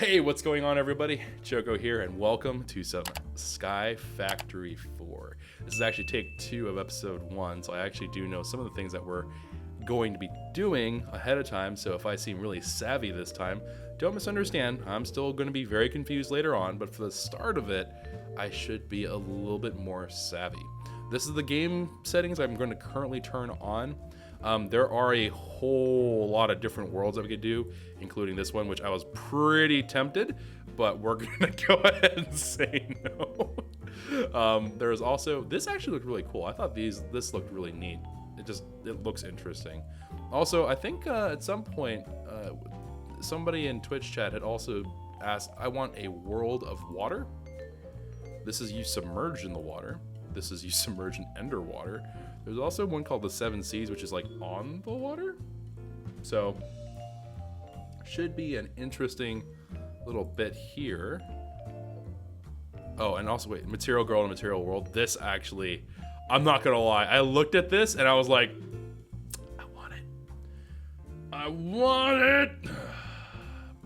Hey, what's going on, everybody? Choco here, and welcome to some Sky Factory 4. This is actually take 2 of episode 1, so I actually do know some of the things that we're going to be doing ahead of time, so if I seem really savvy this time, don't misunderstand. I'm still going to be very confused later on, but for the start of it, I should be a little bit more savvy. This is the game settings I'm going to currently turn on. There are a whole lot of different worlds that we could do, including this one, which I was pretty tempted, but we're gonna go ahead and say no. There's also, this actually looked really cool. I thought this looked really neat. It looks interesting. Also, I think at some point, somebody in Twitch chat had also asked, I want a world of water. This is you submerged in the water. This is you submerged in underwater. There's also one called the 7 Seas, which is like on the water. So, should be an interesting little bit here. Oh, and also wait, Material Girl and Material World. This actually, I'm not gonna lie. I looked at this and I was like, I want it. I want it.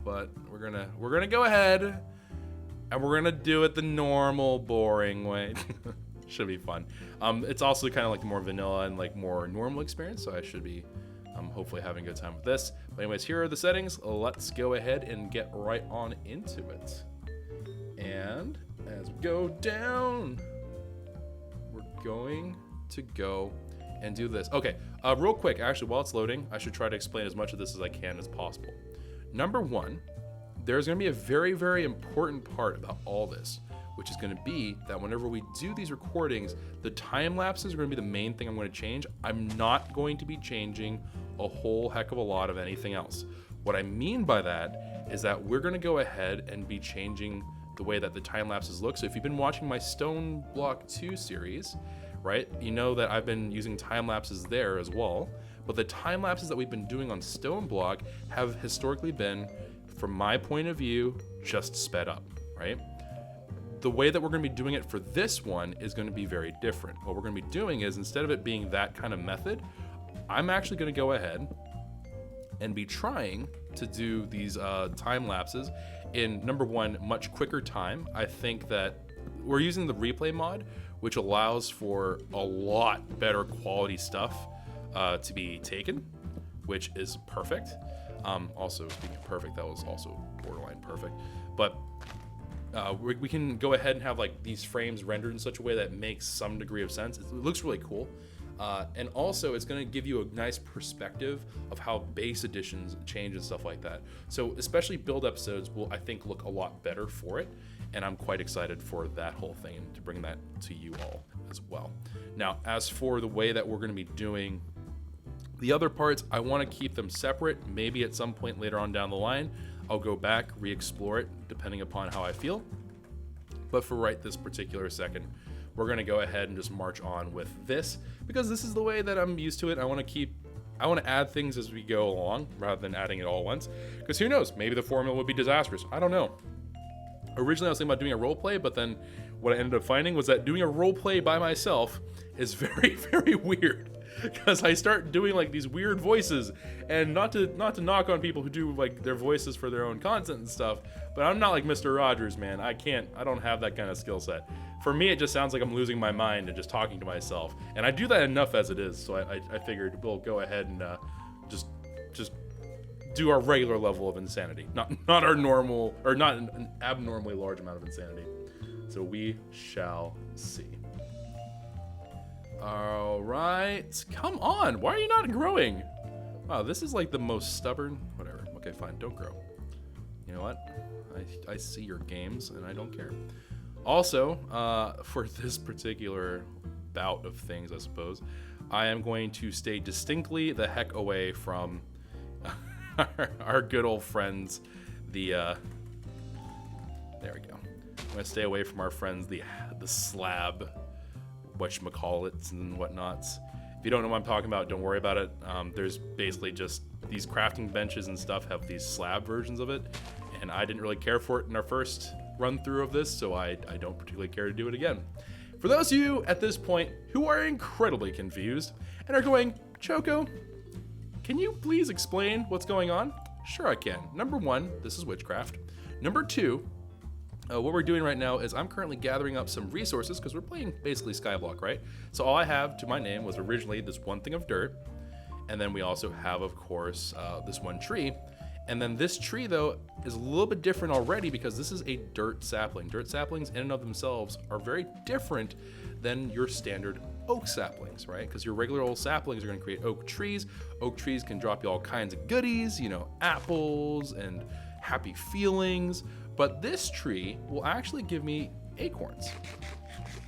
But we're gonna go ahead and we're gonna do it the normal, boring way. Should be fun. It's also kind of like the more vanilla and like more normal experience, so I should be hopefully having a good time with this. But anyways, here are the settings. Let's go ahead and get right on into it. And as we go down, we're going to go and do this. Okay, real quick, actually, while it's loading, I should try to explain as much of this as I can as possible. Number one, there's going to be a very, very important part about all this, which is going to be that whenever we do these recordings, the time lapses are going to be the main thing I'm going to change. I'm not going to be changing a whole heck of a lot of anything else. What I mean by that is that we're going to go ahead and be changing the way that the time lapses look. So if you've been watching my Stone Block 2 series, right, you know that I've been using time lapses there as well. But the time lapses that we've been doing on Stone Block have historically been, from my point of view, just sped up, right? The way that we're going to be doing it for this one is going to be very different. What we're going to be doing is, instead of it being that kind of method, I'm actually going to go ahead and be trying to do these time lapses in, number one, much quicker time. I think that we're using the replay mod, which allows for a lot better quality stuff to be taken, which is perfect. Also, speaking of perfect, that was also borderline perfect. But we can go ahead and have like these frames rendered in such a way that makes some degree of sense. It looks really cool. And also it's going to give you a nice perspective of how base editions change and stuff like that. So especially build episodes will, I think, look a lot better for it. And I'm quite excited for that whole thing and to bring that to you all as well. Now, as for the way that we're going to be doing the other parts, I want to keep them separate. Maybe at some point later on down the line, I'll go back, re-explore it, depending upon how I feel. But for right this particular second, we're going to go ahead and just march on with this, because this is the way that I'm used to it. I want to add things as we go along, rather than adding it all at once. Because who knows, maybe the formula would be disastrous. I don't know. Originally, I was thinking about doing a role play, but then what I ended up finding was that doing a role play by myself is very, very weird. Because I start doing like these weird voices, and not to knock on people who do like their voices for their own content and stuff, but I'm not like Mr. Rogers, man. I don't have that kind of skill set. For me, it just sounds like I'm losing my mind and just talking to myself, and I do that enough as it is. So I figured we'll go ahead and just do our regular level of insanity, not our normal, or not an abnormally large amount of insanity. So we shall see. All right, come on. Why are you not growing? Wow, this is like the most stubborn. Whatever. Okay, fine. Don't grow. You know what? I see your games and I don't care. Also, for this particular bout of things, I suppose, I am going to stay distinctly the heck away from our good old friends, there we go. I'm going to stay away from our friends, the slab whatchamacallits and whatnots. If you don't know what I'm talking about, don't worry about it. There's basically just these crafting benches and stuff have these slab versions of it, and I didn't really care for it in our first run through of this, so I don't particularly care to do it again. For those of you at this point who are incredibly confused and are going, Choco, can you please explain what's going on? Sure I can. Number one, this is witchcraft. Number 2, what we're doing right now is I'm currently gathering up some resources because we're playing basically Skyblock, right? So all I have to my name was originally this one thing of dirt, and then we also have, of course, this one tree. And then this tree, though, is a little bit different already because this is a dirt sapling. Dirt saplings in and of themselves are very different than your standard oak saplings, right? Because your regular old saplings are going to create oak trees. Oak trees can drop you all kinds of goodies, you know, apples and happy feelings. But this tree will actually give me acorns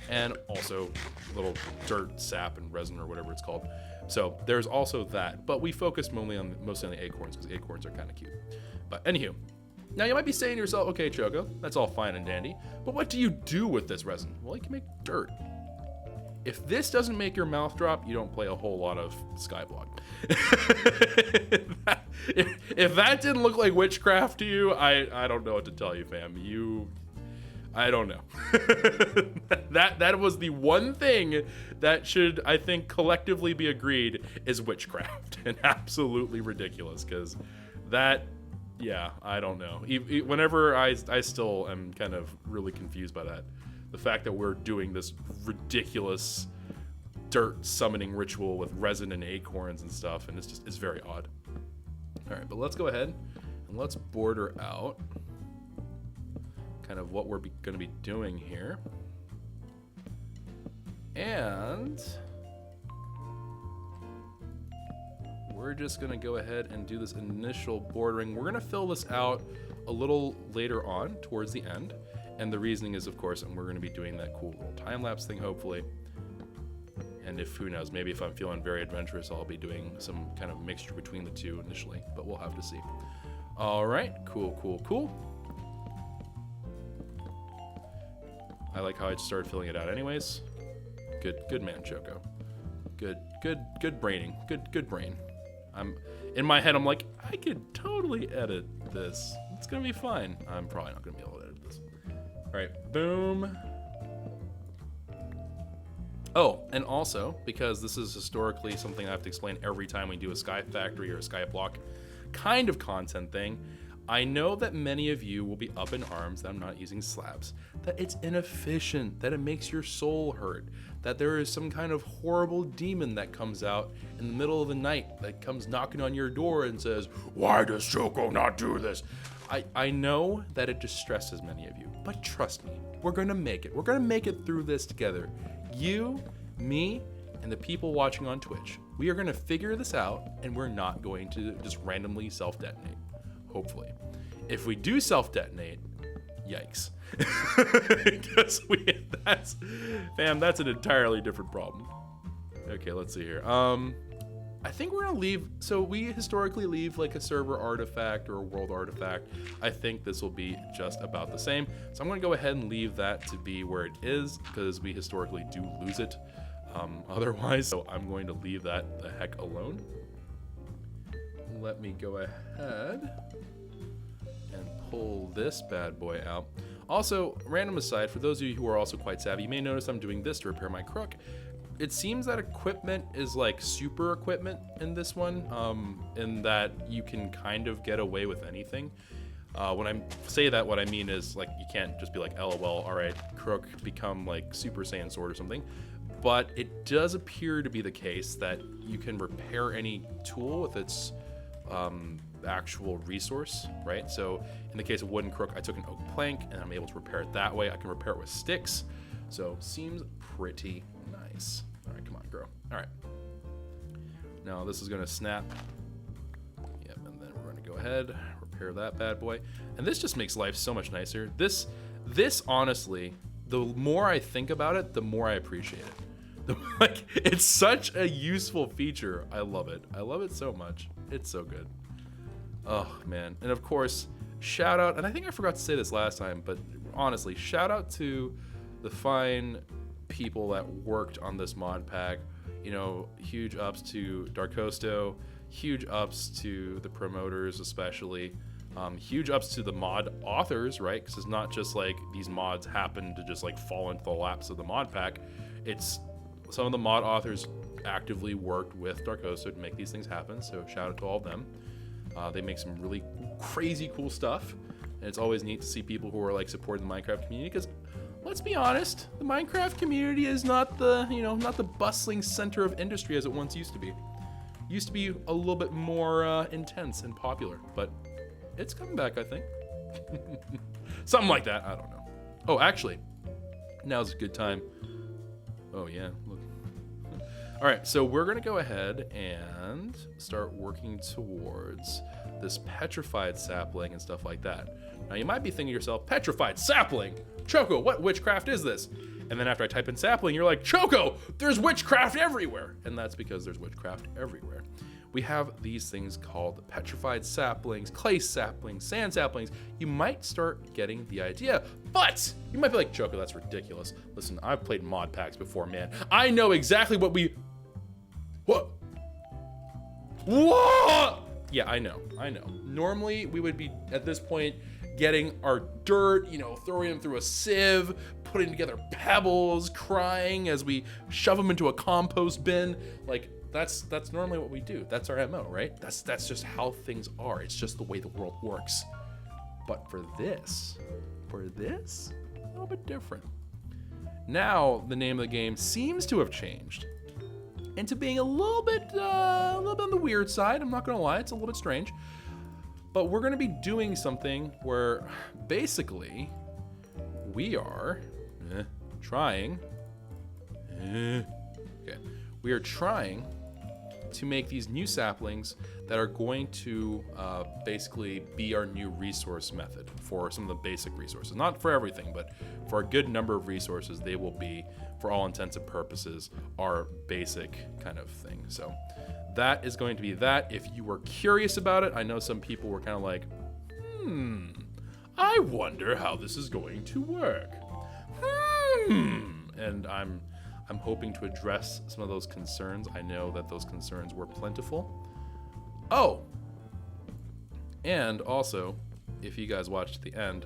and also little dirt sap and resin or whatever it's called. So there's also that, but we focus mostly on the acorns because acorns are kind of cute. But anywho, now you might be saying to yourself, okay, Choco, that's all fine and dandy, but what do you do with this resin? Well, you can make dirt. If this doesn't make your mouth drop, you don't play a whole lot of Skyblock. if that didn't look like witchcraft to you, I don't know what to tell you, fam. I don't know. that was the one thing that should, I think, collectively be agreed is witchcraft, and absolutely ridiculous, because that, yeah, I don't know. Whenever I still am kind of really confused by that. The fact that we're doing this ridiculous dirt summoning ritual with resin and acorns and stuff, and it's very odd. All right, but let's go ahead and let's border out kind of what we're going to be doing here. And we're just going to go ahead and do this initial bordering. We're going to fill this out a little later on towards the end. And the reasoning is, of course, and we're going to be doing that cool little time-lapse thing, hopefully. And if, who knows, maybe if I'm feeling very adventurous, I'll be doing some kind of mixture between the two initially, but we'll have to see. All right, cool. I like how I just started filling it out anyways. Good man, Choco. Good braining. Good brain. In my head, I'm like, I could totally edit this. It's gonna be fine. I'm probably not gonna be able to edit this. All right, boom. Oh, and also, because this is historically something I have to explain every time we do a Sky Factory or a Skyblock kind of content thing, I know that many of you will be up in arms that I'm not using slabs, that it's inefficient, that it makes your soul hurt, that there is some kind of horrible demon that comes out in the middle of the night that comes knocking on your door and says, "Why does Choco not do this?" I know that it distresses many of you, but trust me, we're gonna make it. We're gonna make it through this together. You, me, and the people watching on Twitch. We are gonna figure this out, and we're not going to just randomly self-detonate. Hopefully. If we do self-detonate, yikes. Because that's an entirely different problem. Okay, let's see here. I think we're gonna leave, so we historically leave like a server artifact or a world artifact. I think this will be just about the same. So I'm gonna go ahead and leave that to be where it is because we historically do lose it otherwise. So I'm going to leave that the heck alone. Let me go ahead and pull this bad boy out. Also, random aside, for those of you who are also quite savvy, you may notice I'm doing this to repair my crook. It seems that equipment is like super equipment in this one, in that you can kind of get away with anything. When I say that, what I mean is like you can't just be like, LOL, all right, crook, become like Super Saiyan sword or something. But it does appear to be the case that you can repair any tool with its actual resource, right? So in the case of wooden crook, I took an oak plank and I'm able to repair it that way. I can repair it with sticks. So seems pretty nice. All right, come on, grow. All right. Now this is gonna snap. Yep, and then we're gonna go ahead, repair that bad boy. And this just makes life so much nicer. This honestly, the more I think about it, the more I appreciate it. Like, it's such a useful feature. I love it. I love it so much. It's so good. Oh, man. And of course, shout out, and I think I forgot to say this last time, but honestly, shout out to the fine people that worked on this mod pack. You know, huge ups to Darkosto, huge ups to the promoters especially, huge ups to the mod authors, right? Because it's not just like these mods happen to just like fall into the laps of the mod pack. It's some of the mod authors actively worked with Darkosto to make these things happen, so shout out to all of them. They make some really crazy cool stuff, And it's always neat to see people who are like supporting the Minecraft community, because let's be honest, the Minecraft community is not the, not the bustling center of industry as it once used to be. Used to be a little bit more intense and popular, but it's coming back, I think. Something like that, I don't know. Oh, actually, now's a good time. Oh yeah, look. All right, so we're gonna go ahead and start working towards this petrified sapling and stuff like that. Now you might be thinking to yourself, petrified sapling? Choco, what witchcraft is this? And then after I type in sapling, you're like, Choco, there's witchcraft everywhere. And that's because there's witchcraft everywhere. We have these things called petrified saplings, clay saplings, sand saplings. You might start getting the idea, but you might be like, Choco, that's ridiculous. Listen, I've played mod packs before, man. I know exactly what we... What? Yeah, I know. Normally, we would be, at this point, getting our dirt, throwing them through a sieve, putting together pebbles, crying as we shove them into a compost bin. Like, that's normally what we do. That's our MO, right? That's just how things are. It's just the way the world works. But for this, a little bit different. Now, the name of the game seems to have changed into being a little bit on the weird side. I'm not gonna lie, it's a little bit strange. But we're gonna be doing something where basically we are trying to make these new saplings that are going to basically be our new resource method for some of the basic resources. Not for everything, but for a good number of resources, they will be, for all intents and purposes, our basic kind of thing. So that is going to be that. If you were curious about it, I know some people were kind of like, I wonder how this is going to work. And I'm hoping to address some of those concerns. I know that those concerns were plentiful. Oh, and also, if you guys watched to the end,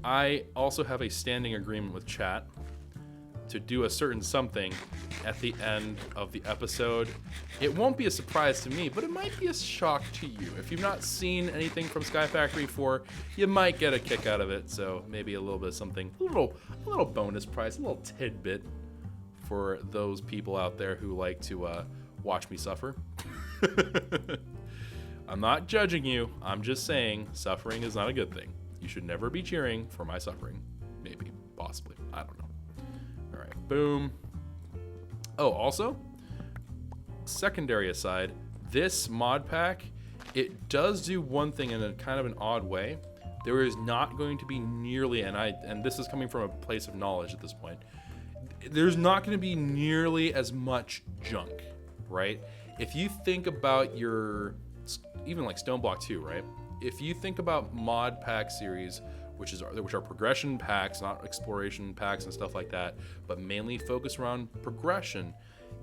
I also have a standing agreement with chat to do a certain something at the end of the episode. It won't be a surprise to me, but it might be a shock to you. If you've not seen anything from Sky Factory 4, you might get a kick out of it. So maybe a little bit of something, a little bonus prize, a little tidbit for those people out there who like to watch me suffer. I'm not judging you. I'm just saying suffering is not a good thing. You should never be cheering for my suffering. Maybe, possibly, I don't know. All right, boom. Oh, also, secondary aside, this mod pack, it does do one thing in a kind of an odd way. There is not going to be nearly, and this is coming from a place of knowledge at this point, there's not going to be nearly as much junk, right? If you think about your, even like Stone Block 2, right? If you think about mod pack series, which are progression packs, not exploration packs and stuff like that, but mainly focus around progression,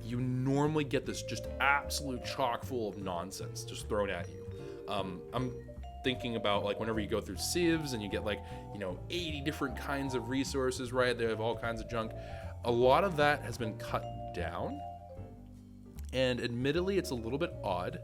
you normally get this just absolute chock full of nonsense just thrown at you. I'm thinking about like whenever you go through sieves and you get like, 80 different kinds of resources, right? They have all kinds of junk. A lot of that has been cut down, and admittedly, it's a little bit odd,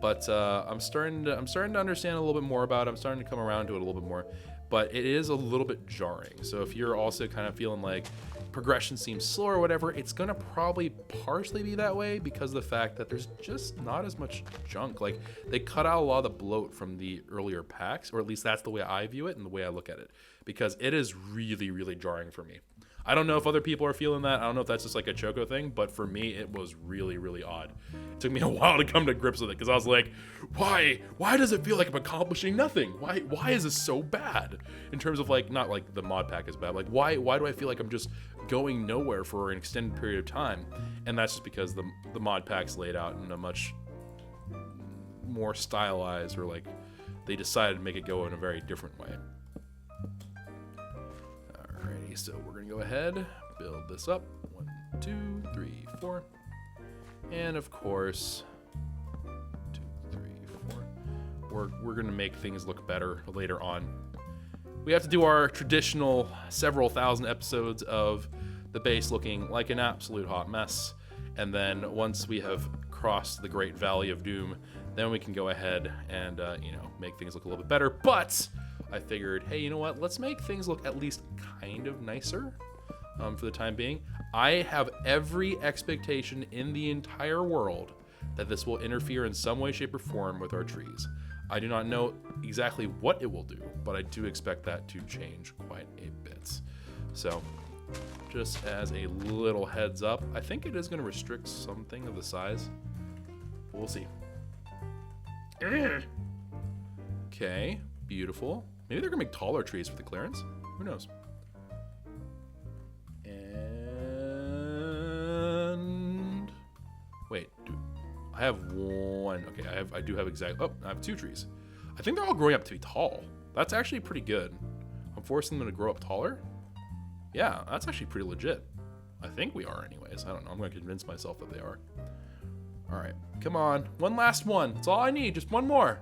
but I'm starting to understand a little bit more about it. I'm starting to come around to it a little bit more, but it is a little bit jarring. So if you're also kind of feeling like progression seems slow or whatever, it's gonna probably partially be that way because of the fact that there's just not as much junk. Like, they cut out a lot of the bloat from the earlier packs, or at least that's the way I view it and the way I look at it, because it is really, really jarring for me. I don't know if other people are feeling that. I don't know if that's just like a Choco thing, but for me, it was really, really odd. It took me a while to come to grips with it because I was like, why does it feel like I'm accomplishing nothing? Why is this so bad? In terms of like, not like the mod pack is bad. Like, why do I feel like I'm just going nowhere for an extended period of time? And that's just because the mod pack's laid out in a much more stylized, or like they decided to make it go in a very different way. Alrighty, so we're gonna go ahead, build this up. 1, 2, 3, 4. And of course, 2, 3, 4. We're gonna make things look better later on. We have to do our traditional several thousand episodes of the base looking like an absolute hot mess. And then once we have crossed the Great Valley of Doom, then we can go ahead and make things look a little bit better. But I figured, hey, you know what? Let's make things look at least kind of nicer for the time being. I have every expectation in the entire world that this will interfere in some way, shape, or form with our trees. I do not know exactly what it will do, but I do expect that to change quite a bit. So just as a little heads up, I think it is going to restrict something of the size. We'll see. Okay, beautiful. Maybe they're going to make taller trees for the clearance. Who knows? And wait, I have one. Okay, I do have exact. Oh, I have 2 trees. I think they're all growing up to be tall. That's actually pretty good. I'm forcing them to grow up taller. Yeah, that's actually pretty legit. I think we are anyways. I don't know. I'm going to convince myself that they are. All right, come on. One last one. That's all I need. Just one more.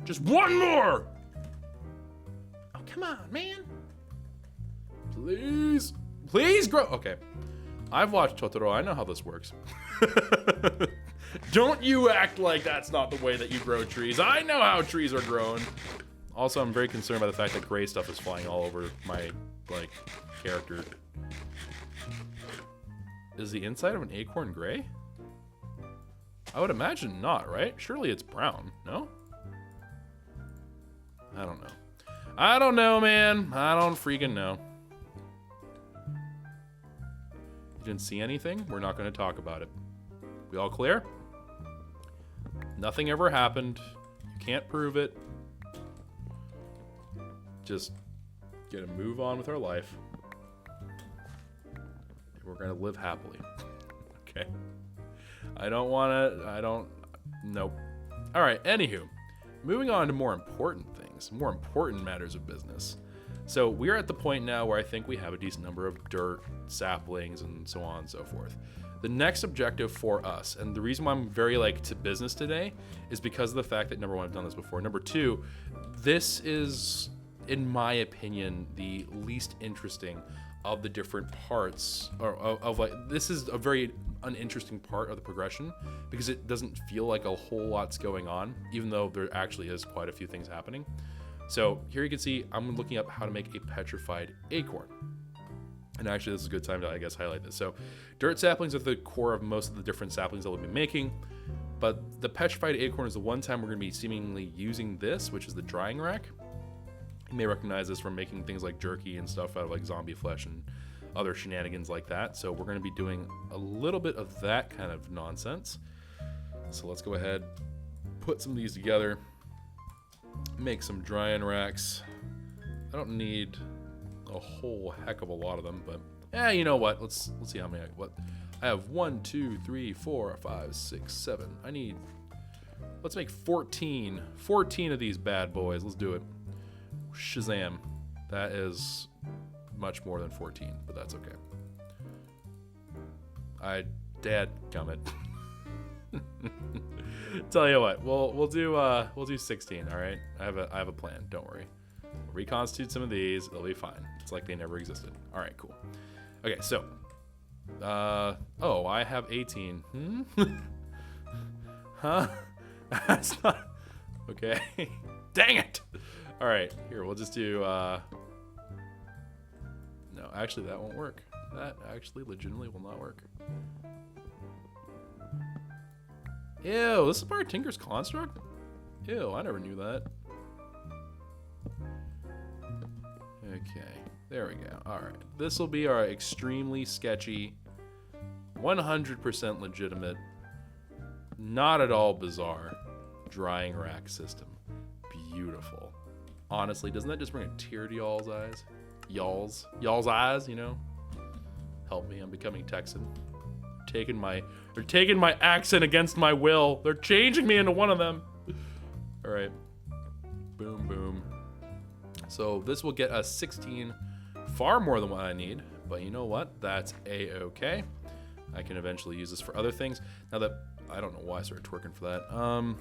Just one more. Oh, come on, man. Please. Please grow. Okay. I've watched Totoro. I know how this works. Don't you act like that's not the way that you grow trees. I know how trees are grown. Also, I'm very concerned by the fact that gray stuff is flying all over my, like, character. Is the inside of an acorn gray? I would imagine not, right? Surely it's brown, no? I don't know. I don't know, man. I don't freaking know. You didn't see anything? We're not going to talk about it. We all clear? Nothing ever happened. You can't prove it. Just gonna move on with our life. And we're gonna live happily. Okay. Nope. All right, anywho. Moving on to more important things, more important matters of business. So we're at the point now where I think we have a decent number of dirt, saplings, and so on and so forth. The next objective for us, and the reason why I'm very to business today, is because of the fact that number 1, I've done this before. Number 2, this is, in my opinion, the least interesting of the different parts, this is a very uninteresting part of the progression because it doesn't feel like a whole lot's going on, even though there actually is quite a few things happening. So here you can see I'm looking up how to make a petrified acorn. And actually, this is a good time to, I guess, highlight this. So dirt saplings are the core of most of the different saplings that we'll be making. But the petrified acorn is the one time we're going to be seemingly using this, which is the drying rack. You may recognize this from making things like jerky and stuff out of zombie flesh and other shenanigans like that. So we're going to be doing a little bit of that kind of nonsense. So let's go ahead, put some of these together, make some drying racks. I don't need a whole heck of a lot of them, but you know what? Let's see how many. I have 1, 2, 3, 4, 5, 6, 7. Let's make 14 of these bad boys. Let's do it. Shazam. That is much more than 14, but that's okay. Dadgummit. Tell you what, we'll do 16. All right, I have a plan. Don't worry. We'll reconstitute some of these. It'll be fine. It's like they never existed. All right, cool. Okay, so I have 18. Huh? That's not okay. Dang it! All right, here we'll just do. No, actually, that won't work. That actually legitimately will not work. Ew, this is part of Tinker's construct? Ew, I never knew that. Okay, there we go. All right, this will be our extremely sketchy, 100% legitimate, not at all bizarre drying rack system. Beautiful. Honestly, doesn't that just bring a tear to y'all's eyes? Y'all's eyes, you know? Help me, I'm becoming Texan. They're taking my accent against my will. They're changing me into one of them. All right. Boom, boom. So this will get us 16, far more than what I need. But you know what? That's a-okay. I can eventually use this for other things. Now that, I don't know why I started twerking for that.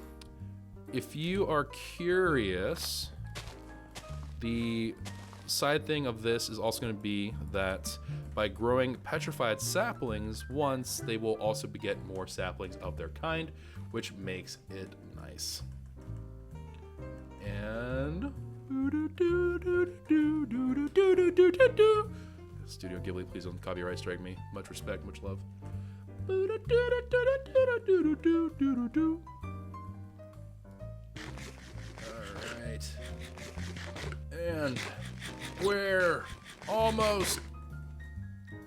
If you are curious, the side thing of this is also going to be that by growing petrified saplings once, they will also beget more saplings of their kind, which makes it nice. And Studio Ghibli, please don't copyright strike me. Much respect, much love. Alright. And we're almost...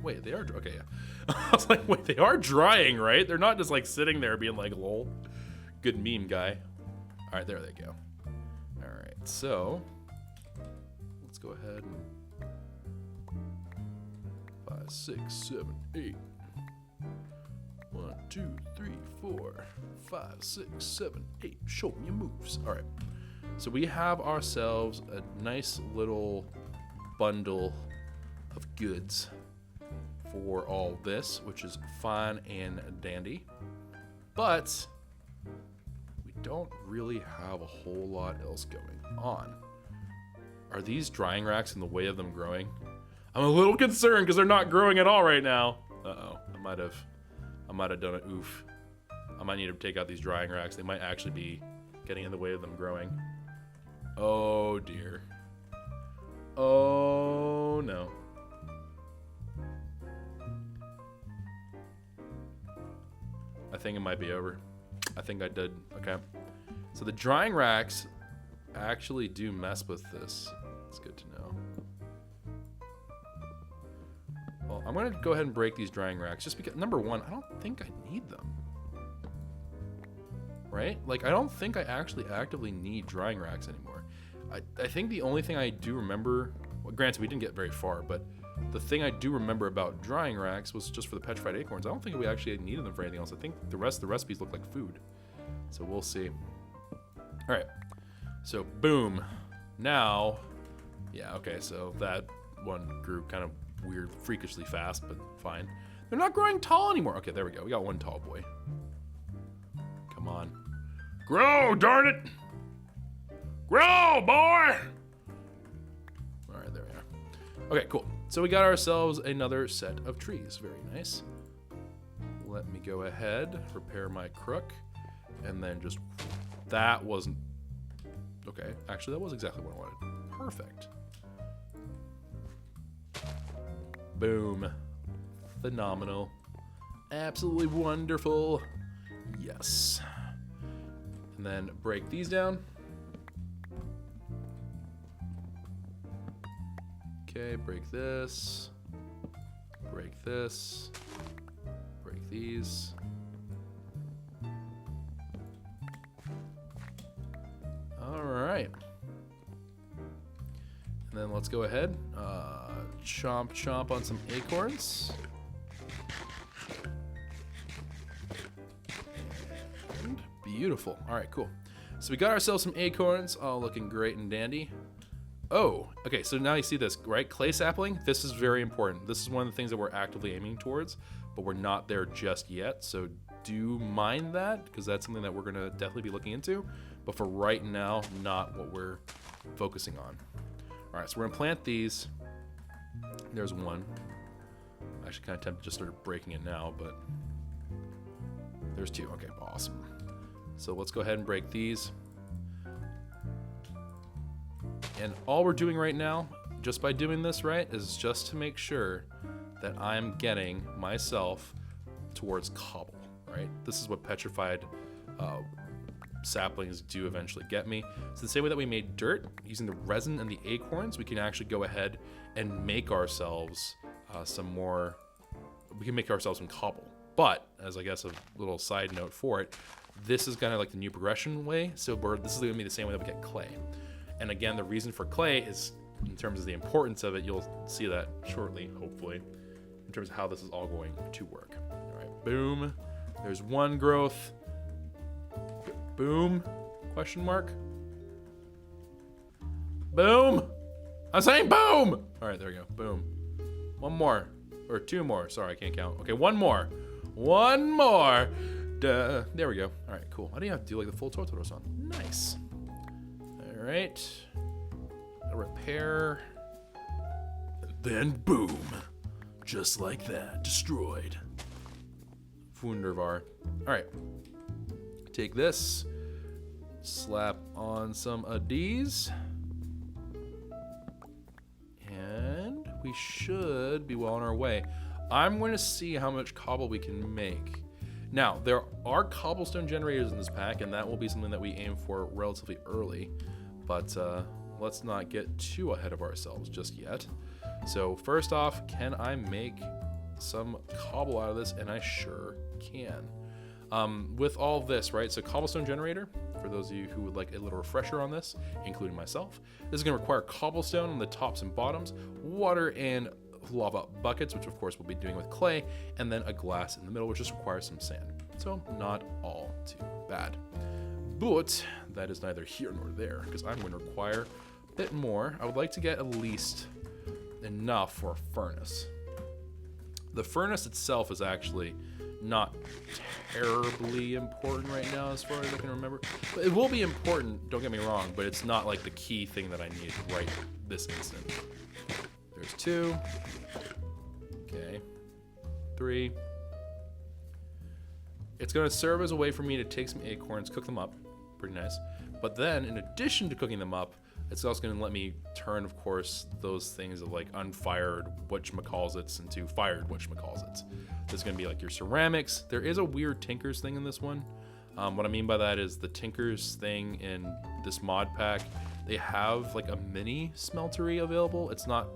Wait, they are... Okay, yeah. I was like, wait, they are drying, right? They're not just like sitting there being like, lol. Good meme guy. Alright, there they go. Alright, so... Let's go ahead and... 5, 6, 7, 8. 1, 2, 3, 4, 5, 6, 7, 8. Show me your moves. All right. So we have ourselves a nice little bundle of goods for all this, which is fine and dandy. But we don't really have a whole lot else going on. Are these drying racks in the way of them growing? I'm a little concerned because they're not growing at all right now. Uh-oh. I might have done an oof. I might need to take out these drying racks. They might actually be getting in the way of them growing. Oh dear. Oh no. I think it might be over. I think I did. Okay. So the drying racks actually do mess with this. It's good to know. Well, I'm going to go ahead and break these drying racks just because, number one, I don't think I need them. Right? Like, I don't think I actually actively need drying racks anymore. I think the only thing I do remember, well, granted, we didn't get very far, but the thing I do remember about drying racks was just for the petrified acorns. I don't think we actually needed them for anything else. I think the rest of the recipes look like food. So we'll see. All right. So, boom. Now, yeah, okay, so that one grew kind of weird, freakishly fast, but fine. They're not growing tall anymore. Okay, there we go. We got one tall boy. Come on. Grow, darn it! Grow, boy! All right, there we are. Okay, cool. So we got ourselves another set of trees. Very nice. Let me go ahead, repair my crook, and then just... That wasn't... Okay, actually, that was exactly what I wanted. Perfect. Boom. Phenomenal. Absolutely wonderful. Yes. And then break these down. Okay, break this. Break this. Break these. All right. And then let's go ahead, chomp chomp on some acorns. And beautiful. All right, cool. So we got ourselves some acorns, all looking great and dandy. Oh, okay, so now you see this, right? Clay sapling, this is very important. This is one of the things that we're actively aiming towards, but we're not there just yet. So do mind that, because that's something that we're gonna definitely be looking into. But for right now, not what we're focusing on. All right, so we're gonna plant these. There's one. I'm actually kind of tempted to just start breaking it now, but there's two. Okay, awesome. So let's go ahead and break these. And all we're doing right now, just by doing this, right, is just to make sure that I'm getting myself towards cobble, right? This is what petrified saplings do eventually get me. So the same way that we made dirt, using the resin and the acorns, we can actually go ahead and make ourselves some cobble. But, as I guess a little side note for it, this is kind of like the new progression way. So this is going to be the same way that we get clay. And again, the reason for clay is, in terms of the importance of it, you'll see that shortly, hopefully, in terms of how this is all going to work. All right, boom. There's one growth. Boom, question mark. Boom. I'm saying boom. All right, there we go, boom. One more, or two more. Sorry, I can't count. Okay, one more. One more. Duh. There we go. All right, cool. I didn't have to do like the full Totoro song. Nice. All right. Repair. Then boom. Just like that. Destroyed. Wunderbar. All right. Take this. Slap on some of these. we should be well on our way. I'm going to see how much cobble we can make. Now, there are cobblestone generators in this pack, and that will be something that we aim for relatively early. But let's not get too ahead of ourselves just yet. So first off, can I make some cobble out of this? And I sure can. With all this, right? So cobblestone generator, for those of you who would like a little refresher on this, including myself, this is going to require cobblestone on the tops and bottoms, water and lava buckets, which of course we'll be doing with clay, and then a glass in the middle, which just requires some sand. So not all too bad. But that is neither here nor there, because I'm going to require a bit more. I would like to get at least enough for a furnace. The furnace itself is actually not terribly important right now as far as I can remember. But it will be important, don't get me wrong, but it's not like the key thing that I need right this instant. There's 2. Okay. 3. It's going to serve as a way for me to take some acorns, cook them up. Pretty nice. But then, in addition to cooking them up, it's also going to let me turn, of course, those things of like unfired whatchamacallits into fired whatchamacallits. There's going to be like your ceramics. There is a weird Tinker's thing in this one. What I mean by that is the Tinker's thing in this mod pack, they have like a mini smeltery available. It's not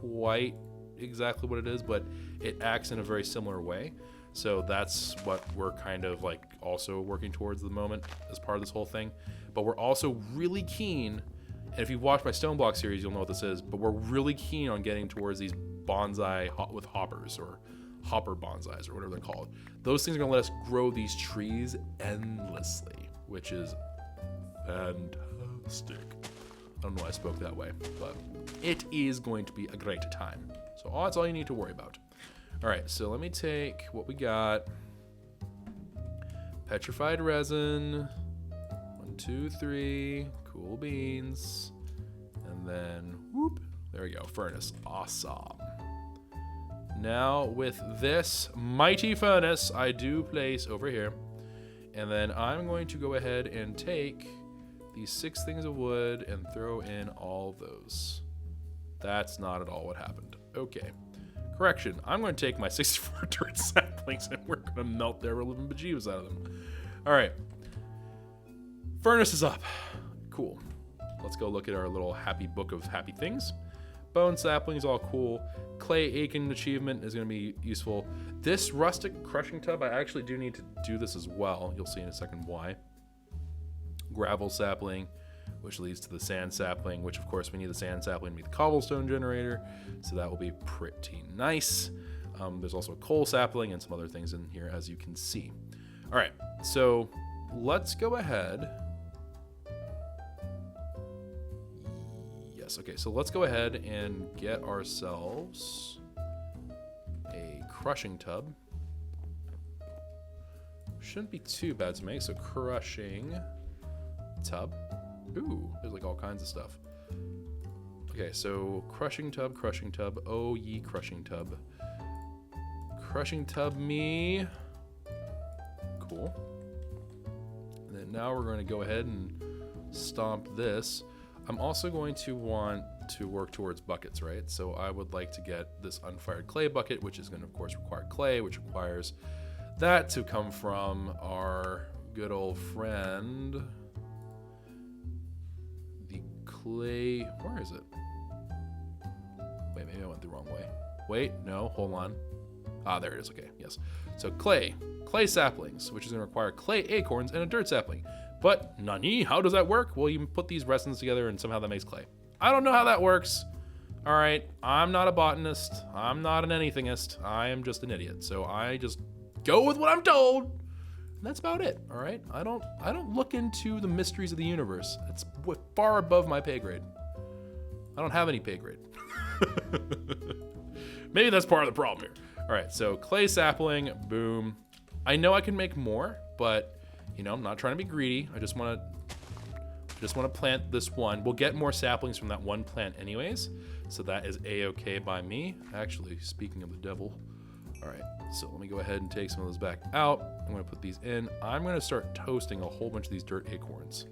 quite exactly what it is, but it acts in a very similar way. So that's what we're kind of like also working towards at the moment as part of this whole thing. But we're also really keen, and if you've watched my Stone Block series, you'll know what this is, but we're really keen on getting towards these bonsai with hoppers, or hopper bonsais, or whatever they're called. Those things are going to let us grow these trees endlessly, which is fantastic. I don't know why I spoke that way, but it is going to be a great time. So that's all you need to worry about. All right, so let me take what we got. Petrified resin. 1, 2, 3. Cool beans. And then, whoop, there we go, furnace. Awesome. Now, with this mighty furnace, I do place over here. And then I'm going to go ahead and take these 6 things of wood and throw in all those. That's not at all what happened. Okay. Correction, I'm going to take my 64 dirt saplings and we're going to melt their living bejeebus out of them. All right. Furnace is up. Cool. Let's go look at our little happy book of happy things. Bone sapling is all cool. Clay Aiken achievement is going to be useful. This rustic crushing tub, I actually do need to do this as well. You'll see in a second why. Gravel sapling, which leads to the sand sapling, which of course we need the sand sapling to be the cobblestone generator, so that will be pretty nice. There's also a coal sapling and some other things in here, as you can see. All right, so let's go ahead. Yes, okay, so let's go ahead and get ourselves a crushing tub. Shouldn't be too bad to make, so crushing tub. Ooh, there's like all kinds of stuff. Okay, so crushing tub, oh ye crushing tub. Crushing tub me. Cool. And then now we're going to go ahead and stomp this. I'm also going to want to work towards buckets, right? So I would like to get this unfired clay bucket, which is going to of course require clay, which requires that to come from our good old friend. Clay, where is it? Wait, maybe I went the wrong way. Wait, no, hold on. Ah, there it is, okay, yes. So clay saplings, which is gonna require clay acorns and a dirt sapling. But, nani, how does that work? Well, you put these resins together and somehow that makes clay. I don't know how that works. All right, I'm not a botanist. I'm not an anythingist. I am just an idiot. So I just go with what I'm told. And that's about it, all right? I don't look into the mysteries of the universe. It's far above my pay grade. I don't have any pay grade. Maybe that's part of the problem here. All right, so clay sapling, boom. I know I can make more, but you know, I'm not trying to be greedy. I just want to plant this one. We'll get more saplings from that one plant anyways, so that is a-okay by me. Actually, speaking of the devil, all right, so let me go ahead and take some of those back out. I'm going to put these in. I'm going to start toasting a whole bunch of these dirt acorns.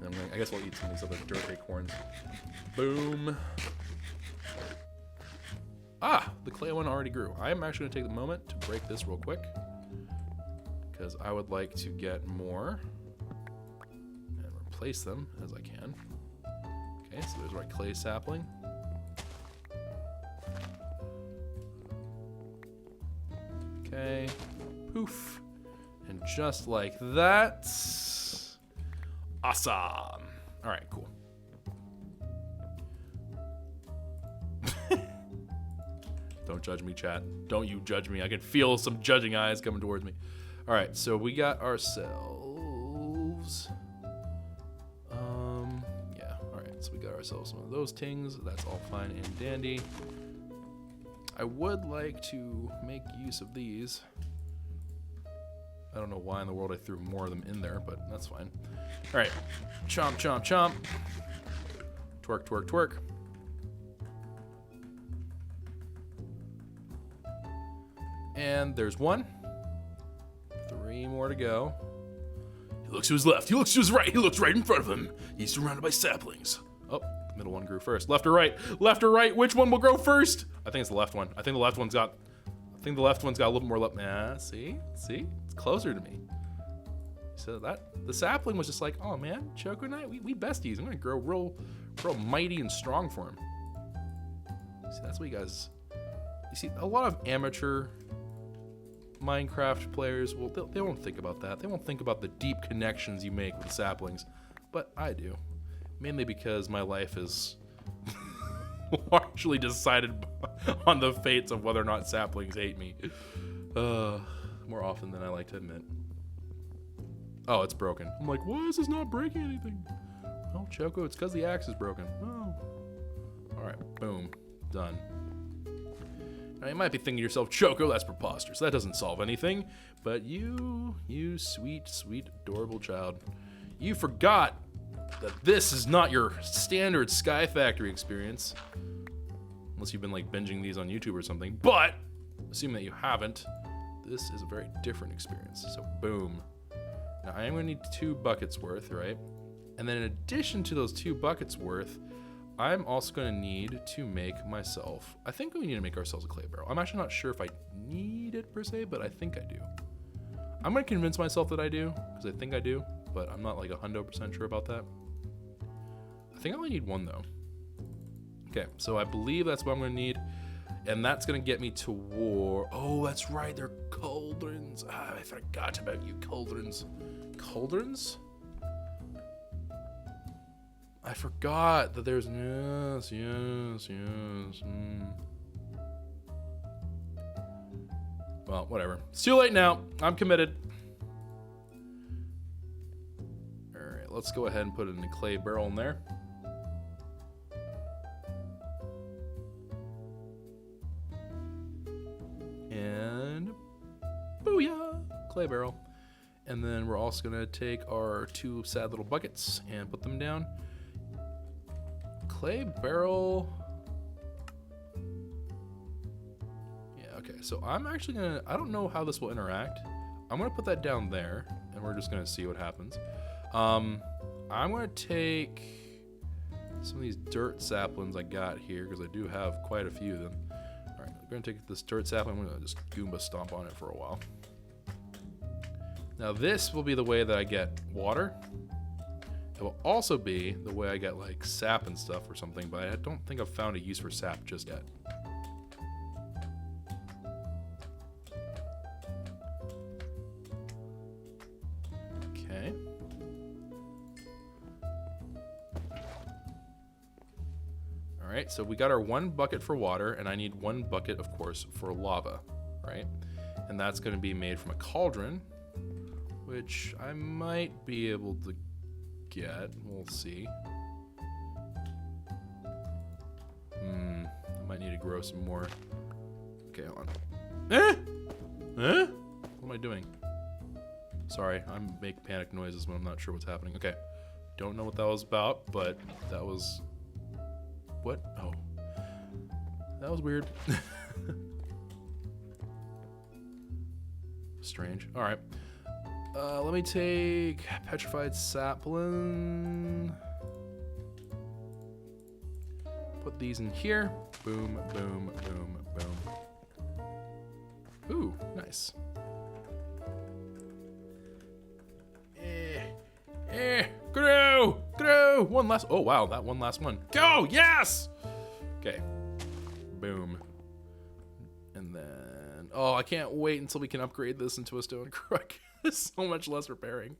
And I guess we'll eat some of these other dirt acorns. Boom. Ah, the clay one already grew. I am actually going to take the moment to break this real quick, because I would like to get more and replace them as I can. Okay, so there's our clay sapling. Okay, poof. And just like that, awesome. All right, cool. Don't judge me, chat. Don't you judge me. I can feel some judging eyes coming towards me. All right, so we got ourselves... yeah, all right, so we got ourselves some of those things. That's all fine and dandy. I would like to make use of these. I don't know why in the world I threw more of them in there, but that's fine. All right, chomp, chomp, chomp. Twerk, twerk, twerk. And there's one. 3 more to go. He looks to his left. He looks to his right. He looks right in front of him. He's surrounded by saplings. Oh, the middle one grew first. Left or right? Left or right? Which one will grow first? I think it's the left one. I think the left one's got a little more left. Yeah, see? See? It's closer to me. So the sapling was just like, oh man, Choco and I, we besties. I'm gonna grow real mighty and strong for him. See, that's what you guys. You see, a lot of amateur Minecraft players, well, they won't think about that. They won't think about the deep connections you make with saplings, but I do. Mainly because my life is largely decided on the fates of whether or not saplings hate me. More often than I like to admit. Oh, it's broken. I'm like, why is this not breaking anything? Oh, Choco, it's because the axe is broken. Oh. All right, boom, done. Now, you might be thinking to yourself, Choco, that's preposterous. That doesn't solve anything. But you sweet, sweet, adorable child, you forgot that this is not your standard Sky Factory experience. Unless you've been like binging these on YouTube or something. But, assuming that you haven't, this is a very different experience. So, boom. Now, I am going to need 2 buckets worth, right? And then in addition to those 2 buckets worth, I'm also going to need to make myself, I think we need to make ourselves a clay barrel. I'm actually not sure if I need it per se, but I think I do. I'm going to convince myself that I do, because I think I do, but I'm not like 100% sure about that. I think I only need 1 though. Okay, so I believe that's what I'm going to need, and that's going to get me to war. Oh, that's right, they're cauldrons. Ah, I forgot about you cauldrons. Cauldrons? I forgot that there's, yes. Well, whatever. It's too late now. I'm committed. All right, let's go ahead and put in the clay barrel in there. And booyah, clay barrel. And then we're also gonna take our 2 sad little buckets and put them down. Clay barrel. Yeah, okay. So I'm actually gonna, I don't know how this will interact. I'm gonna put that down there and we're just gonna see what happens. I'm gonna take some of these dirt saplings I got here because I do have quite a few of them. All right, we're gonna take this dirt sapling. I'm gonna just Goomba stomp on it for a while. Now this will be the way that I get water. It will also be the way I get like sap and stuff or something, but I don't think I've found a use for sap just yet. Okay. All right, so we got our 1 bucket for water, and I need 1 bucket, of course, for lava, right? And that's going to be made from a cauldron, which I might be able to get. We'll see. I might need to grow some more. Okay, hold on. What am I doing? Sorry, I make panic noises when I'm not sure what's happening. Okay, don't know what that was about, but that was... What? Oh. That was weird. Strange. All right. Let me take petrified sapling. Put these in here. Boom, boom, boom, boom. Ooh, nice. Go! One last, oh wow, that one last one. Go, yes! Okay, boom. And then, oh, I can't wait until we can upgrade this into a stone crook. There's so much less repairing.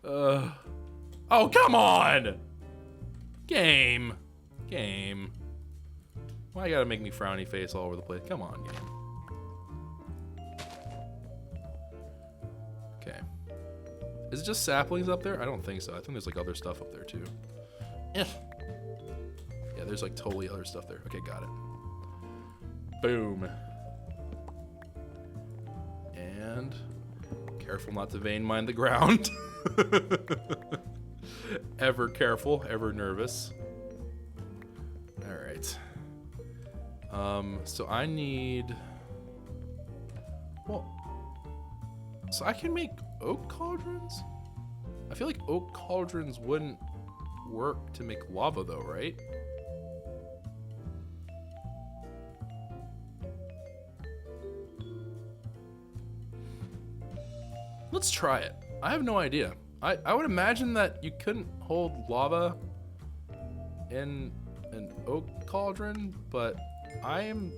Oh, come on! Game. Why you gotta make me frowny face all over the place? Come on, game. Okay. Is it just saplings up there? I don't think so. I think there's like other stuff up there too. Yeah, there's like totally other stuff there. Okay, got it. Boom. And careful not to vein mine the ground. Ever careful, ever nervous. All right. So I need, well, so I can make oak cauldrons? I feel like oak cauldrons wouldn't work to make lava though, right? Let's try it. I have no idea. I would imagine that you couldn't hold lava in an oak cauldron, but I'm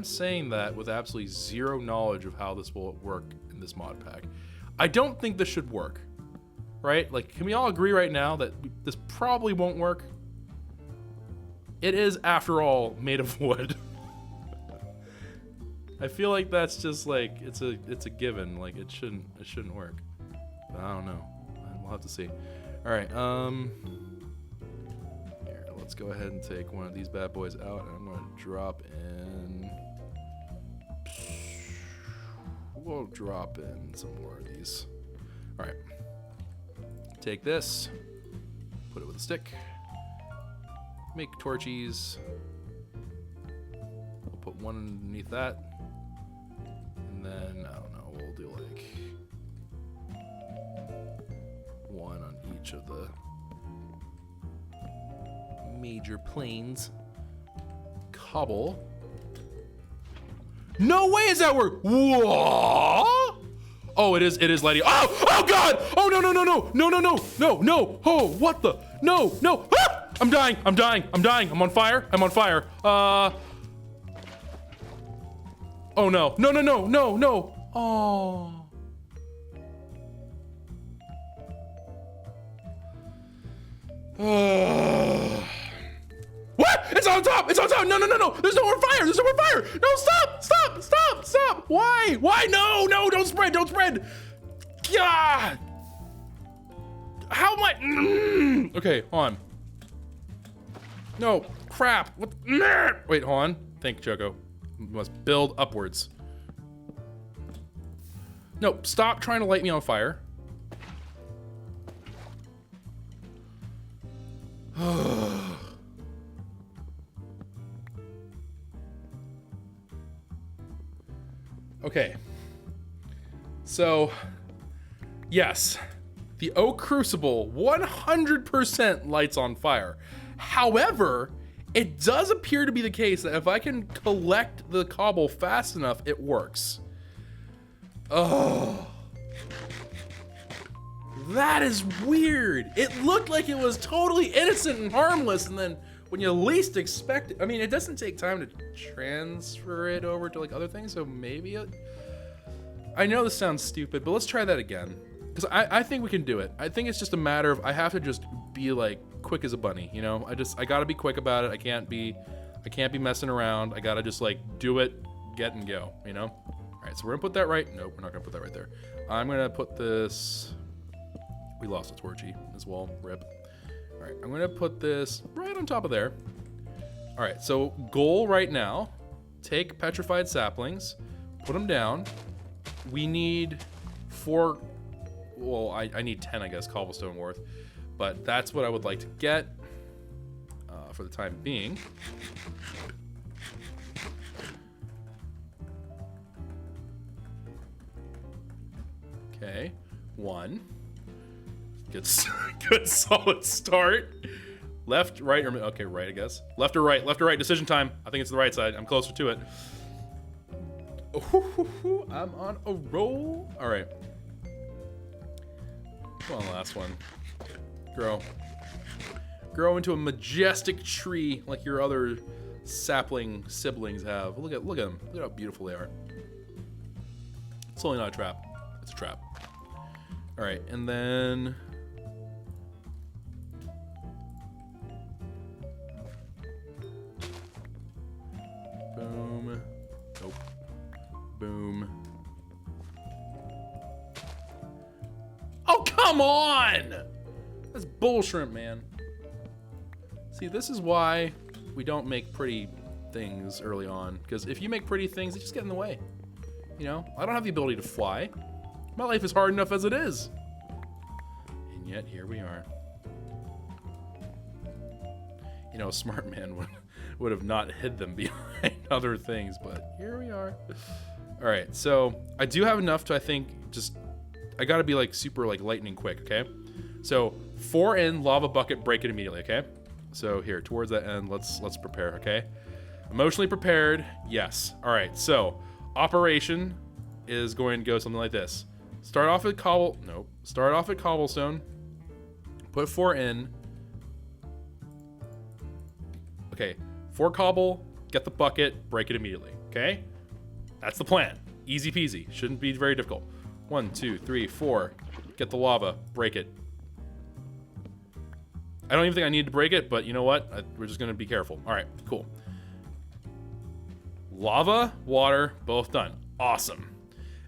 saying that with absolutely zero knowledge of how this will work in this mod pack. I don't think this should work, right? Like, can we all agree right now that this probably won't work? It is, after all, made of wood. I feel like that's just like, it's a given. Like, it shouldn't work. But I don't know. We'll have to see. All right. Here, let's go ahead and take one of these bad boys out, and I'm gonna drop in. We'll drop in some more of these. All right. Take this. Put it with a stick. Make torches. We'll put one underneath that. And then, I don't know, we'll do like one on each of the major planes. Cobble. No way is that work. Whoa! Oh, it is lighting. Oh God! Oh no! Oh, what the? No! Ah! I'm dying! I'm on fire! Oh no! No! Oh. What? It's on top! No! There's no more fire! No, stop! Why? No! Don't spread! God! How am I? Okay, hold on. No, crap. What? Wait, hold on. Think, Choco. We must build upwards. No, stop trying to light me on fire. Okay. So, yes, the oak crucible 100% lights on fire. However, it does appear to be the case that if I can collect the cobble fast enough, it works. Oh. That is weird. It looked like it was totally innocent and harmless, and then when you least expect it, I mean, it doesn't take time to transfer it over to like other things, so maybe I know this sounds stupid, but let's try that again. Because I think we can do it. I think it's just a matter of, I have to just be like quick as a bunny, you know? I gotta be quick about it. I can't be messing around. I gotta just like do it, get and go, you know? All right, so we're gonna put that right. Nope, we're not gonna put that right there. I'm gonna put this, we lost a torchy as well, rip. All right, I'm gonna put this right on top of there. All right, so goal right now, take petrified saplings, put them down. We need 4, well, I need 10, I guess, cobblestone worth, but that's what I would like to get for the time being. Okay, 1. Good solid start. Left, right, or okay, right, I guess. Left or right? Left or right? Decision time. I think it's the right side. I'm closer to it. Ooh, I'm on a roll. All right. Come on, last one. Grow into a majestic tree like your other sapling siblings have. Look at them. Look at how beautiful they are. It's only not a trap. It's a trap. All right, and then boom. Nope. Boom. Oh, come on! That's bullshit, man. See, this is why we don't make pretty things early on. Because if you make pretty things, they just get in the way. You know, I don't have the ability to fly. My life is hard enough as it is. And yet, here we are. You know, a smart man would have not hid them behind other things, but here we are. All right, so I do have enough to, I think, I gotta be like super like lightning quick, okay? So 4 in, lava bucket, break it immediately, okay? So here, towards that end, let's prepare, okay? Emotionally prepared, yes. All right, so operation is going to go something like this. Start off at cobblestone, put 4 in. Okay, 4 cobble, get the bucket, break it immediately, okay? That's the plan. Easy peasy, shouldn't be very difficult. 1, 2, 3, 4, get the lava, break it. I don't even think I need to break it, but you know what? We're just gonna be careful. All right, cool. Lava, water, both done. Awesome.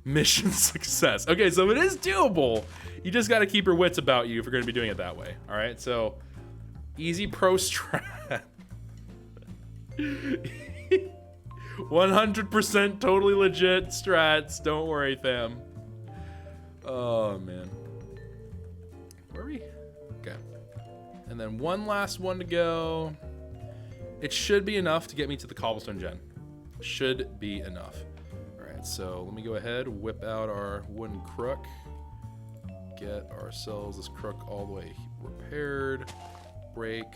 Mission success. Okay, so it is doable. You just gotta keep your wits about you if you're gonna be doing it that way. All right, so easy pro strat. 100% totally legit strats. Don't worry, fam. Oh, man. Where are we? Okay. And then one last one to go. It should be enough to get me to the cobblestone gen. Should be enough. All right, so let me go ahead, whip out our wooden crook. Get ourselves this crook all the way repaired. Break.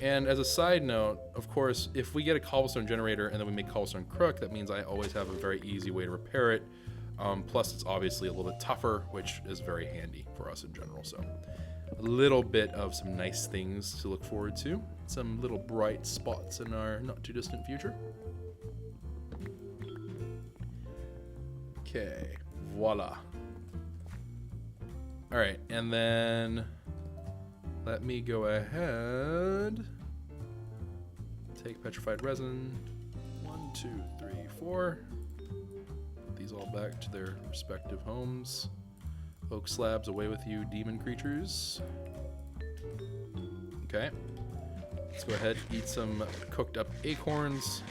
And as a side note, of course, if we get a cobblestone generator and then we make cobblestone crook, that means I always have a very easy way to repair it. Plus, it's obviously a little bit tougher, which is very handy for us in general. So a little bit of some nice things to look forward to. Some little bright spots in our not too distant future. Okay, voila. All right, and then let me go ahead, take petrified resin, 1, 2, 3, 4. Put these all back to their respective homes. Oak slabs away with you, demon creatures. Okay, let's go ahead, eat some cooked up acorns.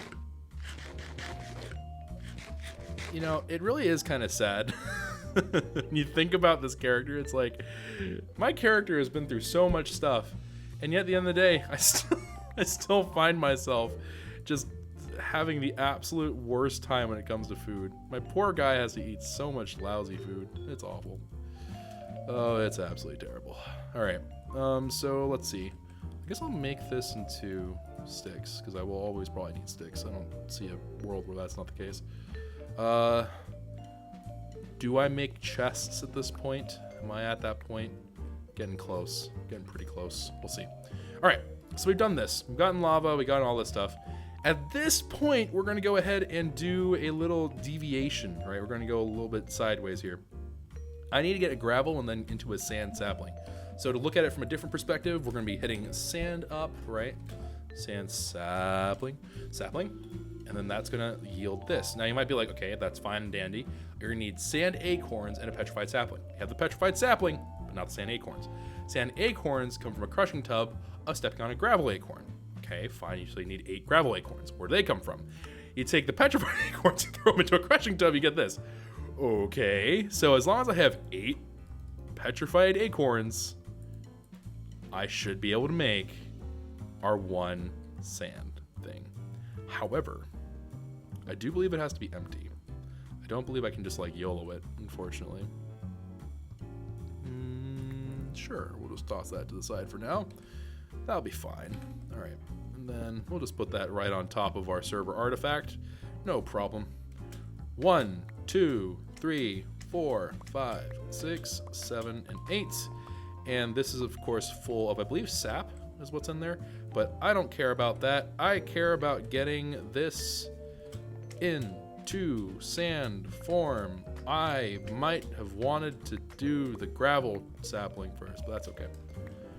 You know, it really is kind of sad. When you think about this character, it's like, my character has been through so much stuff, and yet at the end of the day, I still find myself just having the absolute worst time when it comes to food. My poor guy has to eat so much lousy food. It's awful. Oh, it's absolutely terrible. All right, so let's see. I guess I'll make this into sticks, because I will always probably need sticks. I don't see a world where that's not the case. Do I make chests at this point? Am I at that point? Getting close. Getting pretty close. We'll see. All right, so we've done this. We've gotten lava. We got all this stuff. At this point, we're going to go ahead and do a little deviation, right? We're going to go a little bit sideways here. I need to get a gravel and then into a sand sapling. So to look at it from a different perspective, we're going to be hitting sand up, right? Sand sapling. And then that's gonna yield this. Now you might be like, okay, that's fine and dandy. You're gonna need sand acorns and a petrified sapling. You have the petrified sapling, but not the sand acorns. Sand acorns come from a crushing tub of stepping on a gravel acorn. Okay, fine, you usually need 8 gravel acorns. Where do they come from? You take the petrified acorns and throw them into a crushing tub, you get this. Okay, so as long as I have 8 petrified acorns, I should be able to make our 1 sand thing. However, I do believe it has to be empty. I don't believe I can just like YOLO it, unfortunately. Sure, we'll just toss that to the side for now. That'll be fine. All right, and then we'll just put that right on top of our server artifact. No problem. 1, 2, 3, 4, 5, 6, 7, and 8. And this is, of course, full of, I believe, sap is what's in there. But I don't care about that. I care about getting this into sand form. I might have wanted to do the gravel sapling first, but that's okay.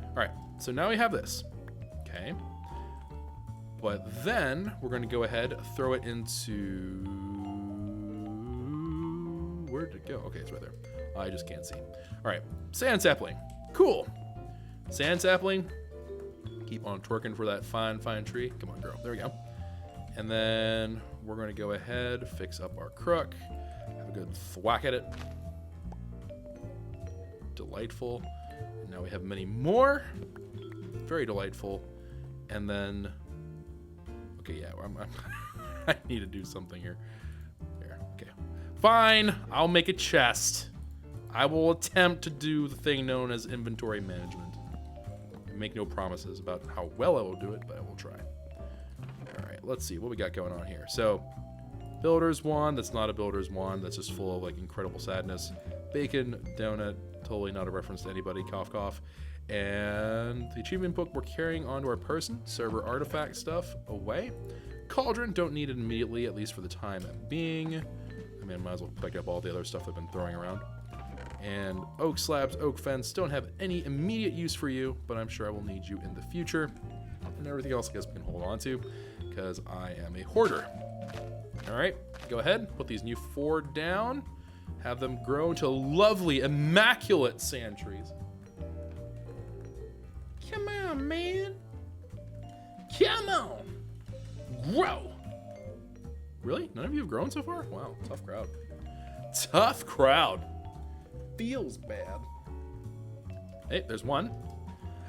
All right, so now we have this. Okay. But then we're going to go ahead, throw it into... Where'd it go? Okay, it's right there. I just can't see. All right, sand sapling. Cool. Sand sapling. Keep on twerking for that fine, fine tree. Come on, girl. There we go. And then we're going to go ahead, fix up our crook. Have a good thwack at it. Delightful. And now we have many more. Very delightful. And then... Okay, yeah, I need to do something here. Here, okay. Fine, I'll make a chest. I will attempt to do the thing known as inventory management. I make no promises about how well I will do it, but I will try. All right, let's see what we got going on here. So, builder's wand, that's not a builder's wand, that's just full of like incredible sadness. Bacon, donut, totally not a reference to anybody, cough cough. And the achievement book we're carrying onto our person, server artifact stuff away. Cauldron, don't need it immediately, at least for the time being. I mean, I might as well pick up all the other stuff I've been throwing around. And oak slabs, oak fence, don't have any immediate use for you, but I'm sure I will need you in the future. And everything else I guess we can hold on to, because I am a hoarder. All right, go ahead, put these new 4 down, have them grow into lovely, immaculate sand trees. Come on, man. Come on. Grow. Really? None of you have grown so far? Wow, tough crowd. Tough crowd. Feels bad. Hey, there's one.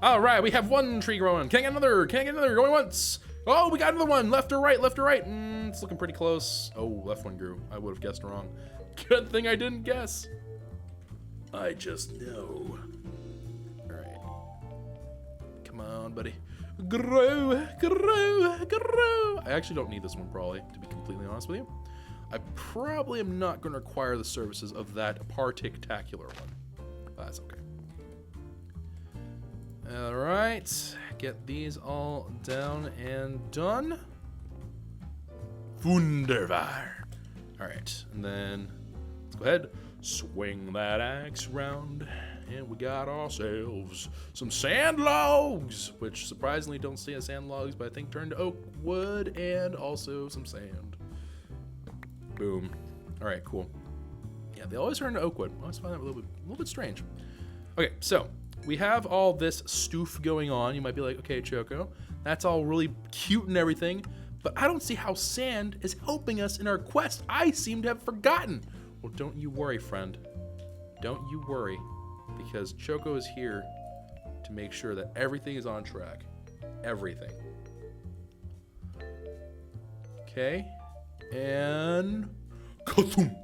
All right, we have 1 tree growing. Can I get another? Can I get another? Going once. Oh, we got another one. Left or right? Left or right? It's looking pretty close. Oh, left one grew. I would have guessed wrong. Good thing I didn't guess. I just know. Come on, buddy. Grow, grow, grow. I actually don't need this one, probably, to be completely honest with you. I probably am not going to require the services of that particular one. That's okay. All right. Get these all down and done. Wunderbar. All right. And then let's go ahead. Swing that axe round. And we got ourselves some sand logs, which surprisingly don't stay as sand logs, but I think turn to oak wood and also some sand. Boom. All right, cool. Yeah, they always turn to oak wood. I always find that a little bit strange. Okay, so we have all this stoof going on. You might be like, okay, Choco, that's all really cute and everything, but I don't see how sand is helping us in our quest. I seem to have forgotten. Well, don't you worry, friend. Don't you worry. Because Choco is here to make sure that everything is on track. Everything. Okay. And... Kathum!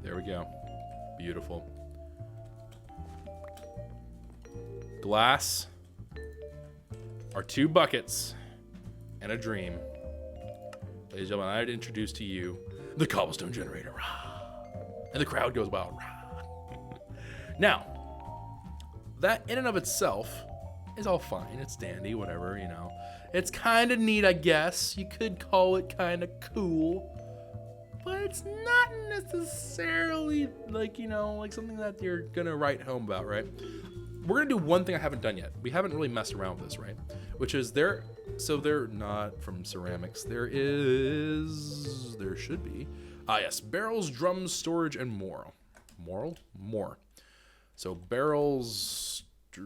There we go. Beautiful. Glass. Our 2 buckets. And a dream. Ladies and gentlemen, I'd introduce to you the cobblestone generator. And the crowd goes wild. Now, that in and of itself is all fine. It's dandy, whatever, you know. It's kind of neat, I guess. You could call it kind of cool. But it's not necessarily, like, you know, like something that you're going to write home about, right? We're going to do one thing I haven't done yet. We haven't really messed around with this, right? Which is they're not from ceramics. There should be. Ah, yes. Barrels, drums, storage, and more. More. So barrels,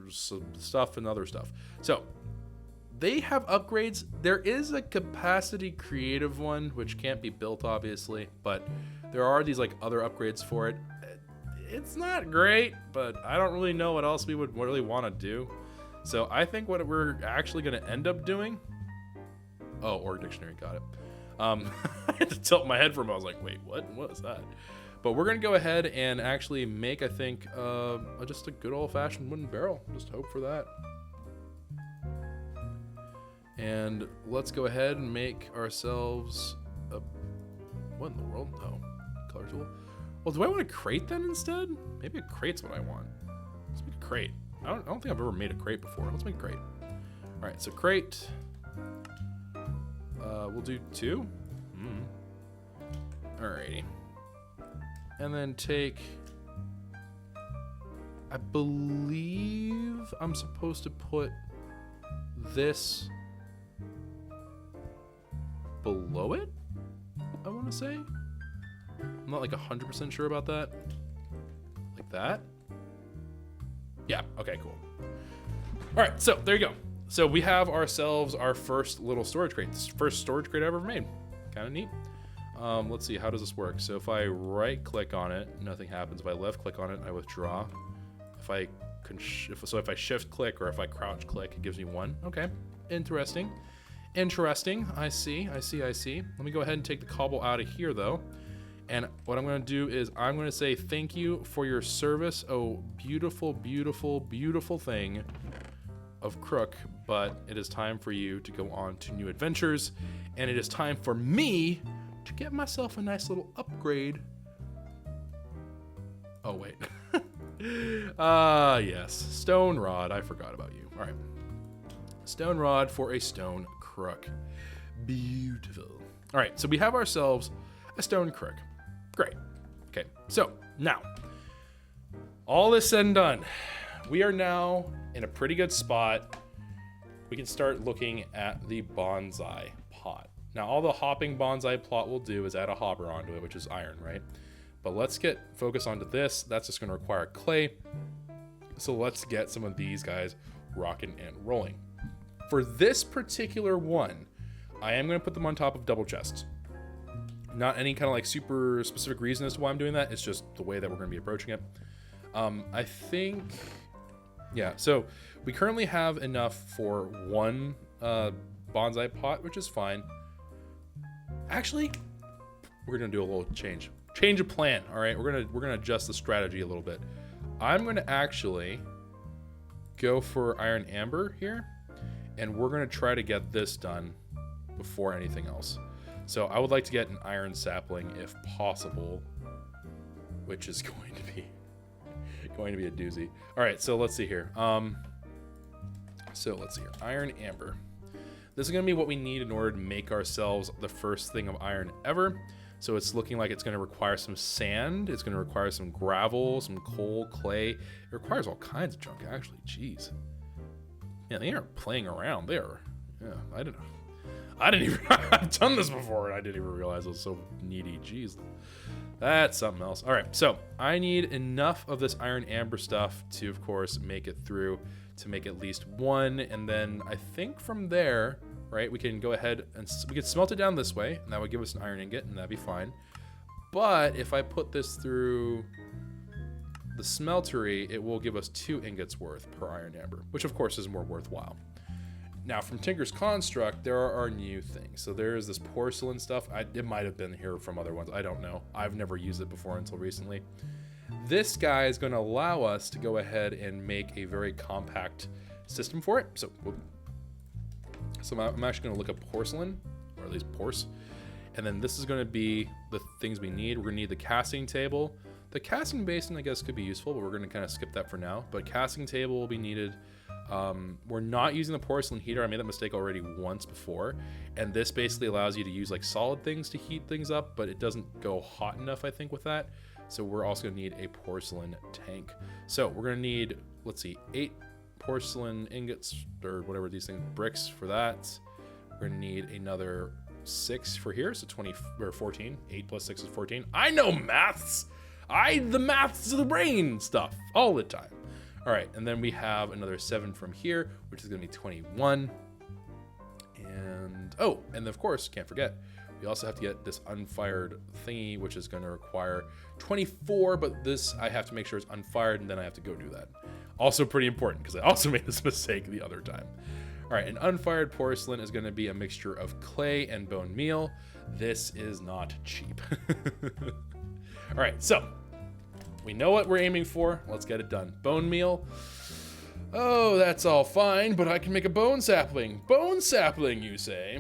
some stuff, and other stuff. So they have upgrades. There is a capacity creative one, which can't be built, obviously, but there are these like other upgrades for it. It's not great, but I don't really know what else we would really want to do. So I think what we're actually going to end up doing... Oh, Org Dictionary, got it. I had to tilt my head for a moment. I was like, wait, what was that? But we're going to go ahead and actually make, I think, just a good old-fashioned wooden barrel. Just hope for that. And let's go ahead and make ourselves a... What in the world? Oh, color tool. Well, do I want a crate then instead? Maybe a crate's what I want. Let's make a crate. I don't think I've ever made a crate before. Let's make a crate. All right, so crate. We'll do 2. Alrighty. And then take... I believe I'm supposed to put this below it, I want to say. I'm not like 100% sure about that. Like that. Yeah, okay, cool. All right, so there you go. So we have ourselves our first little storage crate. This is the first storage crate I've ever made. Kind of neat. Let's see, how does this work? So if I right click on it, nothing happens. If I left click on it, I withdraw. If I shift click or if I crouch click, it gives me 1. Okay, interesting. Interesting, I see. Let me go ahead and take the cobble out of here though. And what I'm gonna do is I'm gonna say thank you for your service. Oh, beautiful, beautiful, beautiful thing of Crook, but it is time for you to go on to new adventures, and it is time for me to get myself a nice little upgrade. Oh, wait. Yes, stone rod. I forgot about you. All right. Stone rod for a stone crook. Beautiful. All right, so we have ourselves a stone crook. Great. Okay, so now, all this said and done, we are now in a pretty good spot. We can start looking at the bonsai pot. Now, all the hopping bonsai plot will do is add a hopper onto it, which is iron, right? But let's get focused onto this. That's just gonna require clay. So let's get some of these guys rocking and rolling. For this particular one, I am gonna put them on top of double chests. Not any kind of like super specific reason as to why I'm doing that. It's just the way that we're gonna be approaching it. I think, yeah, so we currently have enough for 1 bonsai pot, which is fine. Actually, we're gonna do a little change of plan. All right, we're gonna adjust the strategy a little bit. I'm gonna actually go for iron amber here, and we're gonna try to get this done before anything else. So I would like to get an iron sapling if possible, which is going to be a doozy. All right, so let's see here. Iron amber. This is gonna be what we need in order to make ourselves the first thing of iron ever. So it's looking like it's gonna require some sand. It's gonna require some gravel, some coal, clay. It requires all kinds of junk, actually. Jeez. Yeah, they aren't playing around. They are. Yeah, I didn't even. I've done this before, and I didn't even realize it was so needy. Jeez, that's something else. All right, so I need enough of this iron amber stuff to, of course, make it through to make at least 1, and then I think from there, right, we can go ahead and we can smelt it down this way, and that would give us an iron ingot, and that'd be fine. But if I put this through the smeltery, it will give us 2 ingots worth per iron amber, which of course is more worthwhile. Now from Tinker's Construct, there are new things. So there's this porcelain stuff. It might have been here from other ones. I don't know. I've never used it before until recently. This guy is going to allow us to go ahead and make a very compact system for it. So I'm actually going to look up porcelain, or at least porce. And then this is going to be the things we need. We're going to need the casting table. The casting basin, I guess, could be useful, but we're going to kind of skip that for now. But casting table will be needed. We're not using the porcelain heater. I made that mistake already once before. And this basically allows you to use like solid things to heat things up, but it doesn't go hot enough, I think, with that. So we're also going to need a porcelain tank. So we're going to need, let's see, 8 porcelain ingots, or whatever these things, bricks for that. We're going to need another 6 for here, so 20 or 14. 8 plus 6 is 14. I know maths. The maths of the brain stuff all the time. All right, and then we have another 7 from here, which is going to be 21. And and of course, can't forget, we also have to get this unfired thingy, which is going to require 24, but this I have to make sure it's unfired, and then I have to go do that. Also pretty important, because I also made this mistake the other time. All right, an unfired porcelain is going to be a mixture of clay and bone meal. This is not cheap. All right, so we know what we're aiming for. Let's get it done. Bone meal. Oh, that's all fine, but I can make a bone sapling. Bone sapling, you say?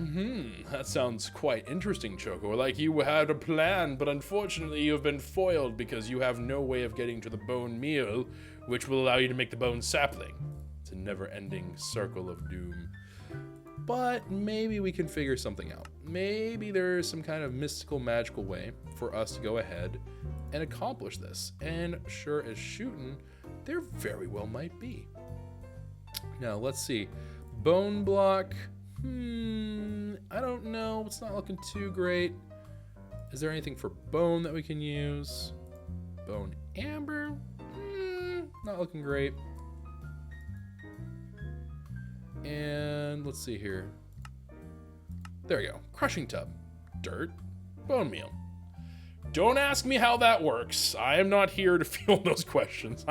That sounds quite interesting, Choco. Like you had a plan, but unfortunately you have been foiled because you have no way of getting to the bone meal, which will allow you to make the bone sapling. It's a never-ending circle of doom. But maybe we can figure something out. Maybe there's some kind of mystical, magical way for us to go ahead and accomplish this. And sure as shooting, there very well might be. Now, let's see. Bone block. I don't know. It's not looking too great. Is there anything for bone that we can use? Bone amber? Not looking great. And let's see here. There we go. Crushing tub. Dirt. Bone meal. Don't ask me how that works. I am not here to field those questions.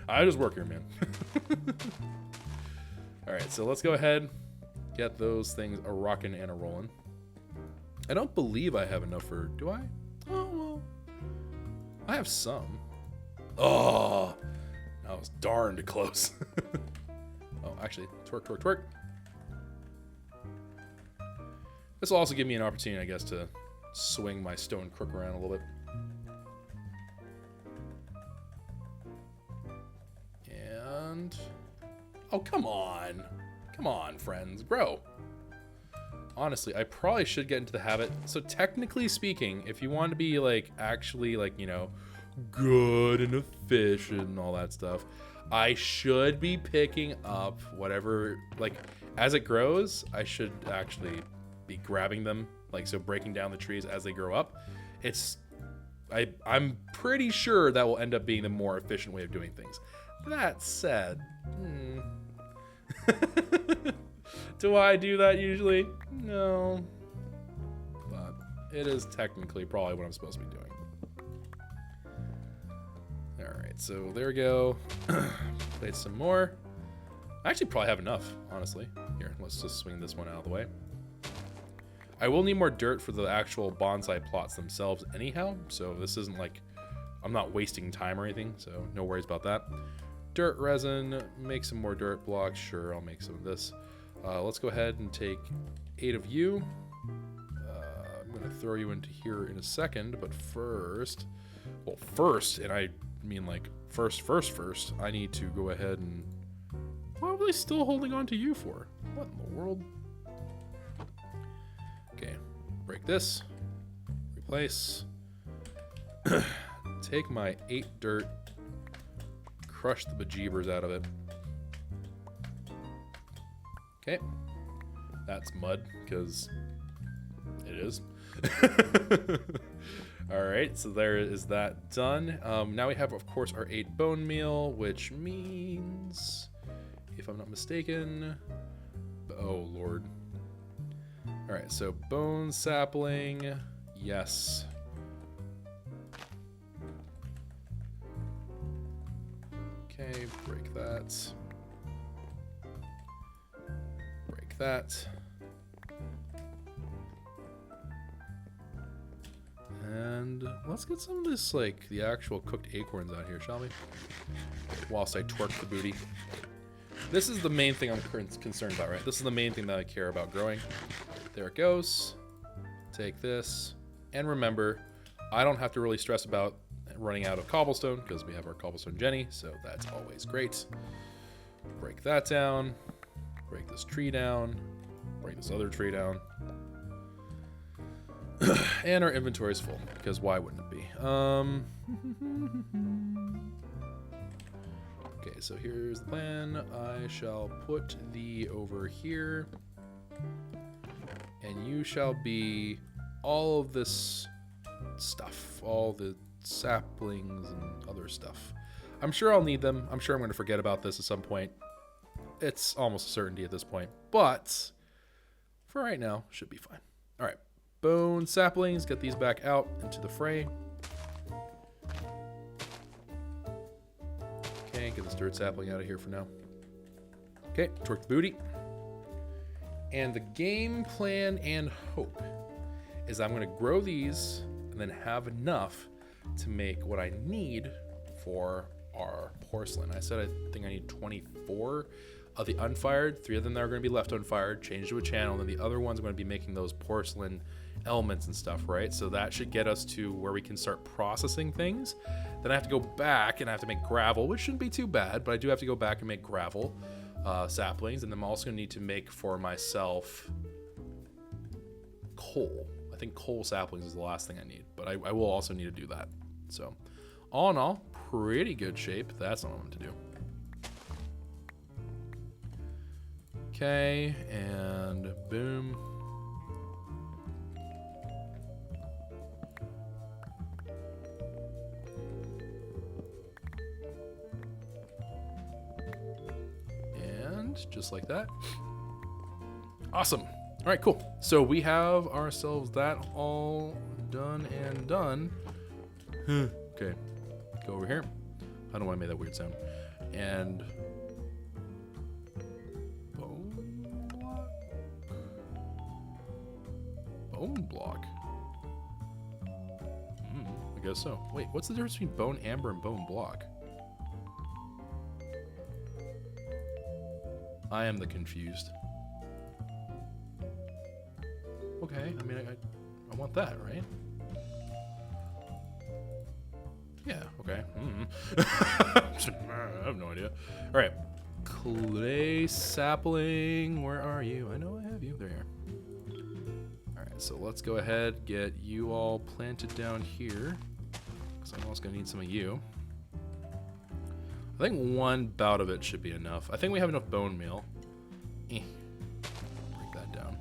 I just work here, man. All right, so let's go ahead, get those things a rockin' and a rollin'. I don't believe I have enough for, do I? Oh, well, I have some. Oh, that was darned close. Oh, actually, twerk. This will also give me an opportunity, I guess, to swing my stone crook around a little bit. And... oh, come on. Come on, friends. Grow. Honestly, I probably should get into the habit. So technically speaking, if you want to be, like, actually, like, you know, good and efficient and all that stuff, I should be picking up whatever, like, as it grows, I should actually be grabbing them. Like, so breaking down the trees as they grow up. I'm pretty sure that will end up being the more efficient way of doing things. That said, do I do that usually? No. But it is technically probably what I'm supposed to be doing. Alright, so there we go. Place some more. I actually probably have enough, honestly. Here, let's just swing this one out of the way. I will need more dirt for the actual bonsai plots themselves anyhow, so this isn't like I'm not wasting time or anything, so no worries about that. Dirt resin, make some more dirt blocks. Sure, I'll make some of this. Let's go ahead and take 8 of you. I'm going to throw you into here in a second, but first, well, first, and I mean like first, I need to go ahead and... what are they still holding on to you for? What in the world? Okay, break this, replace, take my 8 dirt, crush the bejeebers out of it. Okay, that's mud, because it is. Alright, so there is that done. Now we have, of course, our 8 bone meal, which means, if I'm not mistaken, oh lord. Alright, so bone sapling, yes. Okay, break that. Break that. And let's get some of this, like, the actual cooked acorns out here, shall we? Whilst I twerk the booty. This is the main thing I'm concerned about, right? This is the main thing that I care about growing. There it goes. Take this. And remember, I don't have to really stress about running out of cobblestone because we have our cobblestone Jenny, so that's always great. Break that down. Break this tree down. Break this other tree down. And our inventory is full, because why wouldn't it be? Okay, so here's the plan. I shall put thee over here. And you shall be all of this stuff. All the saplings and other stuff. I'm sure I'll need them. I'm sure I'm going to forget about this at some point. It's almost a certainty at this point. But for right now, should be fine. All right. Bone saplings. Get these back out into the fray. Okay, get this dirt sapling out of here for now. Okay, twerk the booty. And the game plan and hope is I'm gonna grow these and then have enough to make what I need for our porcelain. I said I think I need 24 of the unfired. 3 of them that are gonna be left unfired, change to a channel, and then the other ones are gonna be making those porcelain elements and stuff, right? So that should get us to where we can start processing things. Then I have to go back and I have to make gravel, which shouldn't be too bad, but I do have to go back and make gravel saplings, and then I'm also gonna need to make for myself coal. I think coal saplings is the last thing I need, but I will also need to do that. So all in all, pretty good shape. That's what I want to do. Okay, and boom. And just like that. Awesome. All right, cool. So we have ourselves that all done and done. Okay, go over here. I don't know why I made that weird sound. And bone block. I guess so. Wait, what's the difference between bone amber and bone block? I am the confused. Okay, I mean, I want that, right? Yeah, okay. I have no idea. All right, clay sapling, where are you? I know I have you. There you are. All right, so let's go ahead, get you all planted down here, because I'm also gonna need some of you. I think one bout of it should be enough. I think we have enough bone meal. Break that down.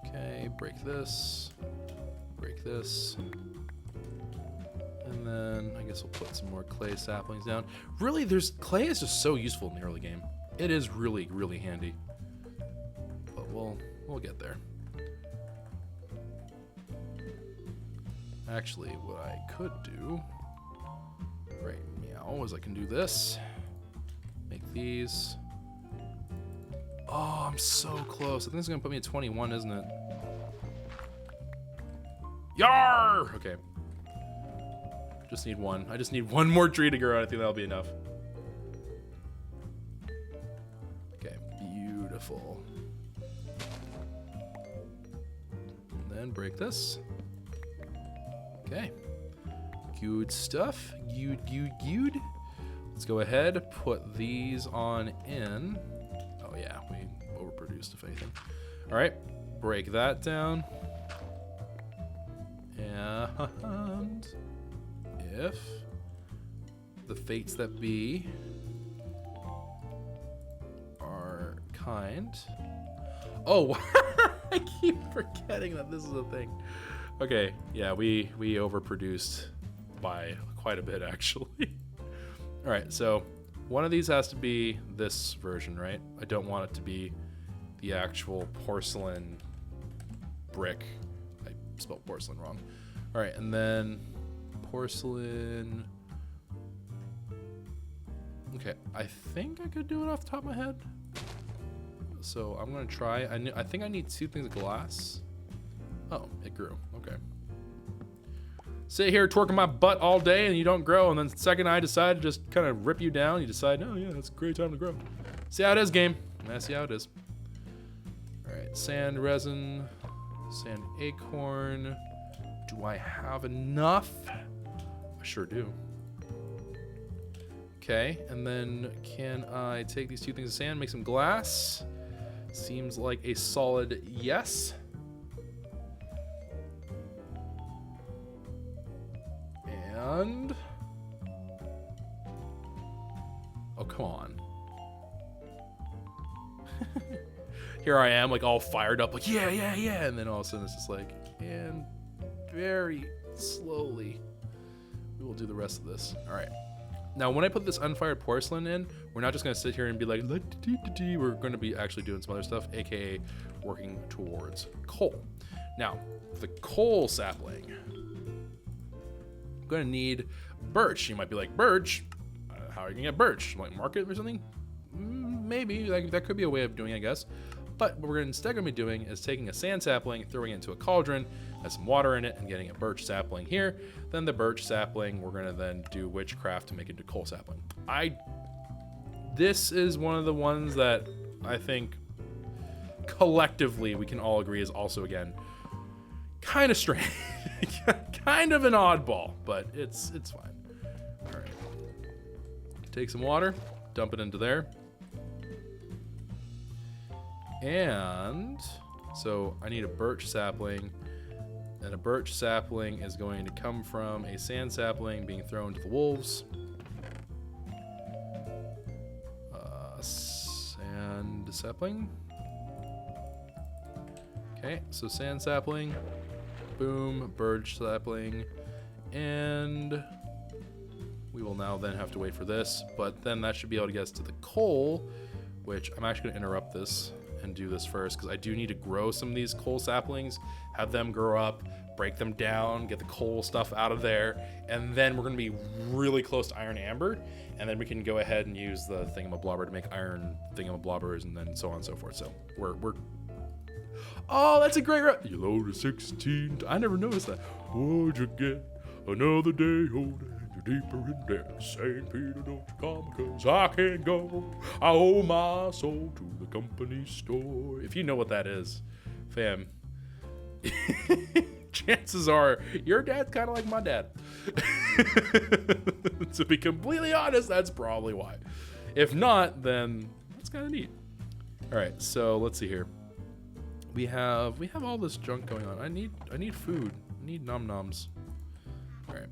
Okay, break this, and then I guess we'll put some more clay saplings down. Really, clay is just so useful in the early game. It is really, really handy. But we'll get there. Actually, what I could do right meow is I can do this. Make these. Oh, I'm so close. I think it's gonna put me at 21, isn't it? Yar! Okay. Just need one. I just need one more tree to grow. I think that'll be enough. Okay, beautiful. And then break this. Okay. Good stuff. Good. Let's go ahead, put these on in. Oh yeah, we overproduced if anything. All right, break that down. And if the fates that be are kind. Oh, I keep forgetting that this is a thing. Okay, yeah, we overproduced by quite a bit, actually. All right, so one of these has to be this version, right? I don't want it to be the actual porcelain brick. I spelled porcelain wrong. All right, and then porcelain. Okay, I think I could do it off the top of my head. So I'm gonna try. I think I need 2 things of glass. Oh, it grew. Okay. Sit here twerking my butt all day and you don't grow, and then the second I decide to just kind of rip you down, you decide, oh yeah, it's a great time to grow. See how it is, game. I see how it is. All right, sand resin, sand acorn. Do I have enough? I sure do. Okay, and then can I take these 2 things of sand, make some glass? Seems like a solid yes. And oh, come on. Here I am, like all fired up, like yeah, and then all of a sudden it's just like, and very slowly we will do the rest of this. All right. Now, when I put this unfired porcelain in, we're not just gonna sit here and be like, we're gonna be actually doing some other stuff, aka working towards coal. Now, the coal sapling, I'm gonna need birch. You might be like, birch? How are you gonna get birch? Like market or something? maybe like that could be a way of doing it, I guess. But what we're instead going to be doing is taking a sand sapling, throwing it into a cauldron, has some water in it, and getting a birch sapling here. Then the birch sapling, we're going to then do witchcraft to make it into coal sapling. This is one of the ones that I think collectively we can all agree is also, again, kind of strange. Kind of an oddball, but it's fine. All right. Take some water, dump it into there. And so I need a birch sapling, and a birch sapling is going to come from a sand sapling being thrown to the wolves. Sand sapling. Okay, so sand sapling, boom, birch sapling, and we will now then have to wait for this, but then that should be able to get us to the coal, which I'm actually going to interrupt this and do this first because I do need to grow some of these coal saplings, have them grow up, break them down, get the coal stuff out of there, and then we're going to be really close to iron amber, and then we can go ahead and use the thingamablobber to make iron thingamablobbers, and then so on and so forth. So we're oh, that's a great you loaded 16. I never noticed that. Would you get another day older? Deeper in there, St. Peter, don't you come, cause I can't go. I owe my soul to the company store. If you know what that is, fam, chances are your dad's kind of like my dad. To be completely honest, that's probably why. If not, then it's kind of neat. All right, so let's see here. We have all this junk going on. I need food. I need nom noms. All right.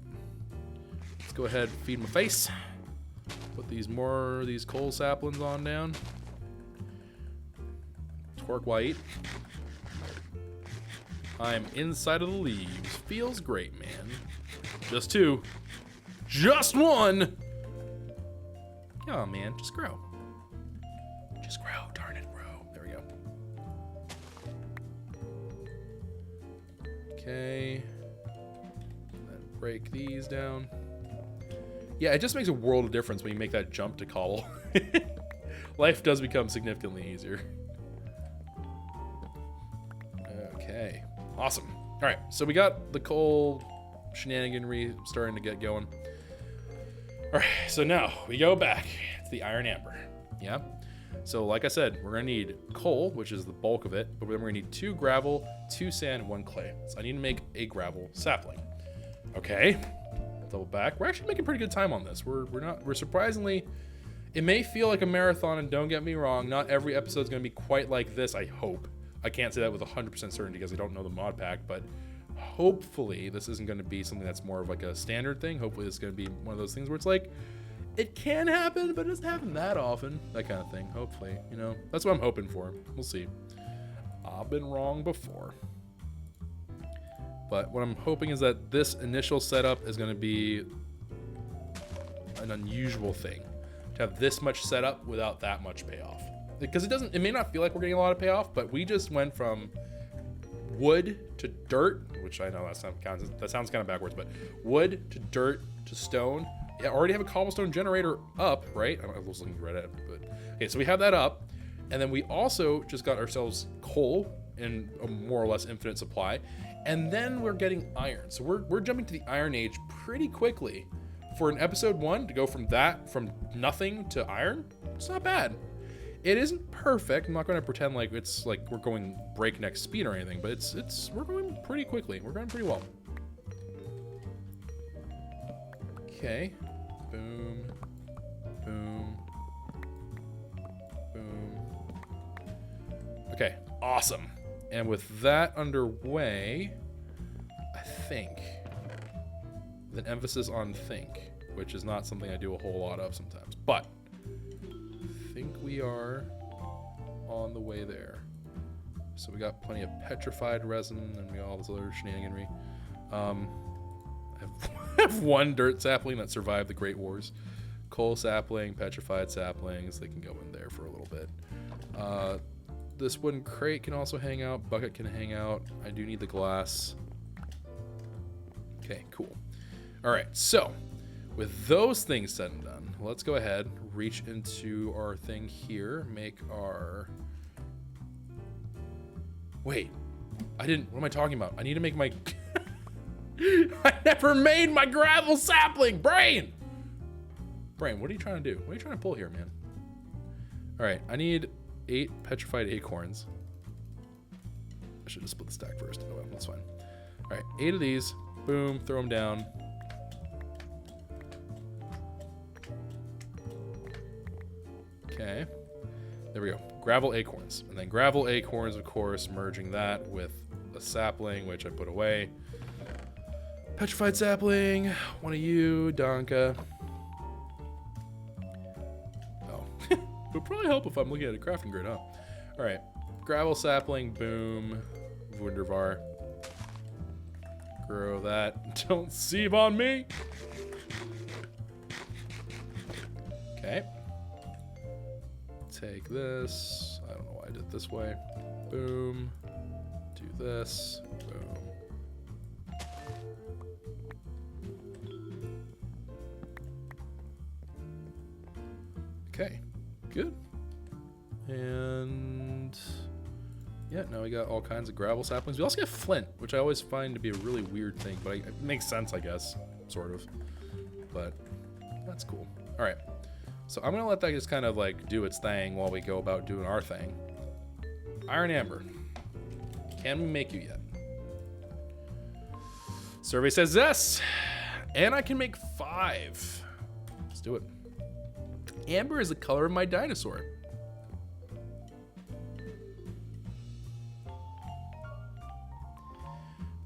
Let's go ahead and feed my face. Put these coal saplings on down. Twerk while I eat. I'm inside of the leaves. Feels great, man. Just two. Just one! Oh, man. Just grow. Just grow. Darn it, grow. There we go. Okay. Then break these down. Yeah, it just makes a world of difference when you make that jump to cobble. Life does become significantly easier. Okay, awesome. All right, so we got the coal shenaniganry starting to get going. All right, so now we go back to the iron amber. Yeah, so like I said, we're gonna need coal, which is the bulk of it, but then we're gonna need 2 gravel, 2 sand, and 1 clay. So I need to make a gravel sapling. Okay. Double back. We're actually making pretty good time on this. We're surprisingly, it may feel like a marathon, and don't get me wrong, not every episode is going to be quite like this, I hope. I can't say that with 100% certainty because I don't know the mod pack, but hopefully this isn't going to be something that's more of like a standard thing. Hopefully it's going to be one of those things where it's like, it can happen, but it doesn't happen that often. That kind of thing. Hopefully, you know, that's what I'm hoping for. We'll see. I've been wrong before. But what I'm hoping is that this initial setup is going to be an unusual thing. To have this much setup without that much payoff. Because it may not feel like we're getting a lot of payoff, but we just went from wood to dirt, which I know that sounds kind of backwards, but wood to dirt to stone. I already have a cobblestone generator up, right? I was looking right at it, but okay, so we have that up. And then we also just got ourselves coal in a more or less infinite supply. And then we're getting iron. So we're jumping to the Iron Age pretty quickly. For an episode 1 to go from nothing to iron, it's not bad. It isn't perfect. I'm not going to pretend like it's like we're going breakneck speed or anything, but we're going pretty quickly. We're going pretty well. Okay. Boom. Boom. Boom. Okay. Awesome. And with that underway, I think, with an emphasis on think, which is not something I do a whole lot of sometimes, but I think we are on the way there. So we got plenty of petrified resin and we got all this other shenaniganry. I have 1 dirt sapling that survived the Great Wars. Coal sapling, petrified saplings, they can go in there for a little bit. This wooden crate can also hang out. Bucket can hang out. I do need the glass. Okay, cool. All right, so with those things said and done, let's go ahead, reach into our thing here, make our... Wait, what am I talking about? I need to make my... I never made my gravel sapling! Brain, what are you trying to do? What are you trying to pull here, man? All right, I need 8 petrified acorns. I should have split the stack first. Oh well, that's fine. All right, 8 of these. Boom, throw them down. Okay, there we go. Gravel acorns. And then gravel acorns, of course, merging that with a sapling, which I put away. Petrified sapling, one of you, Donka. Oh, it would probably help if I'm looking at a crafting grid, huh? All right, gravel sapling, boom, wunderbar. Grow that. Don't sieve on me. Okay. Take this. I don't know why I did it this way. Boom. Do this. Boom. Okay. Good. And yeah, now we got all kinds of gravel saplings. We also get flint, which I always find to be a really weird thing, but it makes sense, I guess, sort of. But that's cool. All right. So I'm going to let that just kind of like do its thing while we go about doing our thing. Iron amber. Can we make you yet? Survey says yes. And I can make 5. Let's do it. Amber is the color of my dinosaur.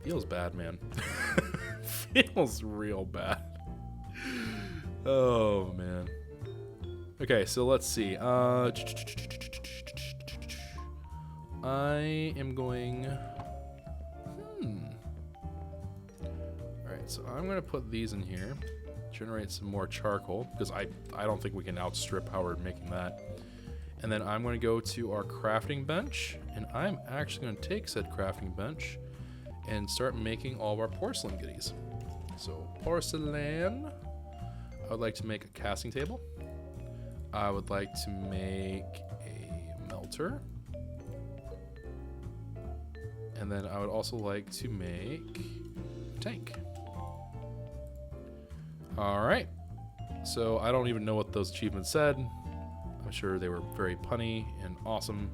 Feels bad, man. Feels real bad. Oh, man. Okay, so let's see. I am going... Alright, so I'm going to put these in here. Generate some more charcoal, because I don't think we can outstrip Howard making that. And then I'm going to go to our crafting bench, and I'm actually going to take said crafting bench and start making all of our porcelain goodies. So, porcelain. I would like to make a casting table. I would like to make a melter. And then I would also like to make a tank. All right. So I don't even know what those achievements said. I'm sure they were very punny and awesome.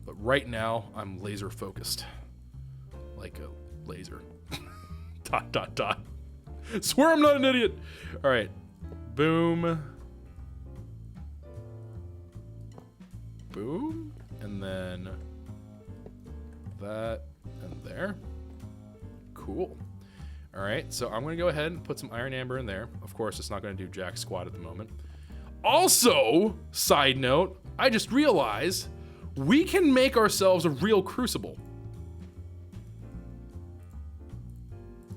But right now, I'm laser focused. Like a laser. ... Swear I'm not an idiot. All right. Boom. Boom. And then that and there. Cool. All right, so I'm going to go ahead and put some iron amber in there. Of course, it's not going to do jack squat at the moment. Also, side note, I just realized we can make ourselves a real crucible.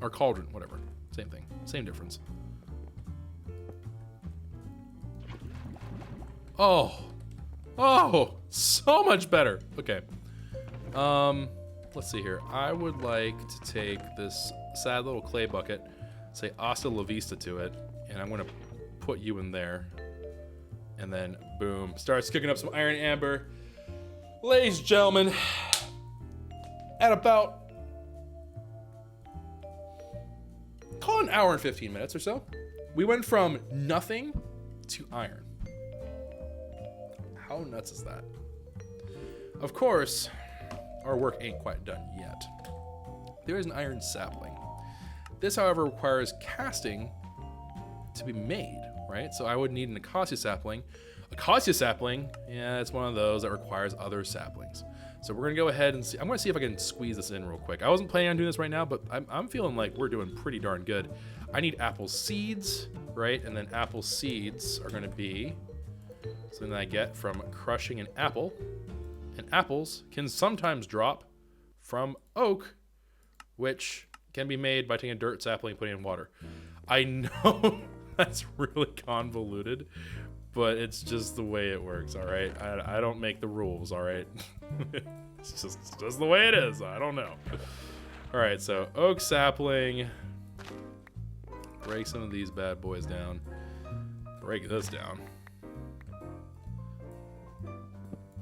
Or cauldron, whatever. Same thing, same difference. Oh, so much better. Okay. Let's see here. I would like to take this sad little clay bucket, say hasta la vista to it, and I'm going to put you in there. And then, boom, starts cooking up some iron amber. Ladies and gentlemen, at about, call it an hour and 15 minutes or so, we went from nothing to iron. How nuts is that? Of course, our work ain't quite done yet. There is an iron sapling. This, however, requires casting to be made, right? So I would need an acacia sapling. Acacia sapling, yeah, it's one of those that requires other saplings. So we're gonna go ahead and see. I'm gonna see if I can squeeze this in real quick. I wasn't planning on doing this right now, but I'm feeling like we're doing pretty darn good. I need apple seeds, right? And then apple seeds are gonna be something that I get from crushing an apple. And apples can sometimes drop from oak, which can be made by taking a dirt sapling and putting it in water. I know that's really convoluted, but it's just the way it works, all right? I don't make the rules, all right? It's just the way it is. I don't know. All right, so oak sapling, break some of these bad boys down. Break this down.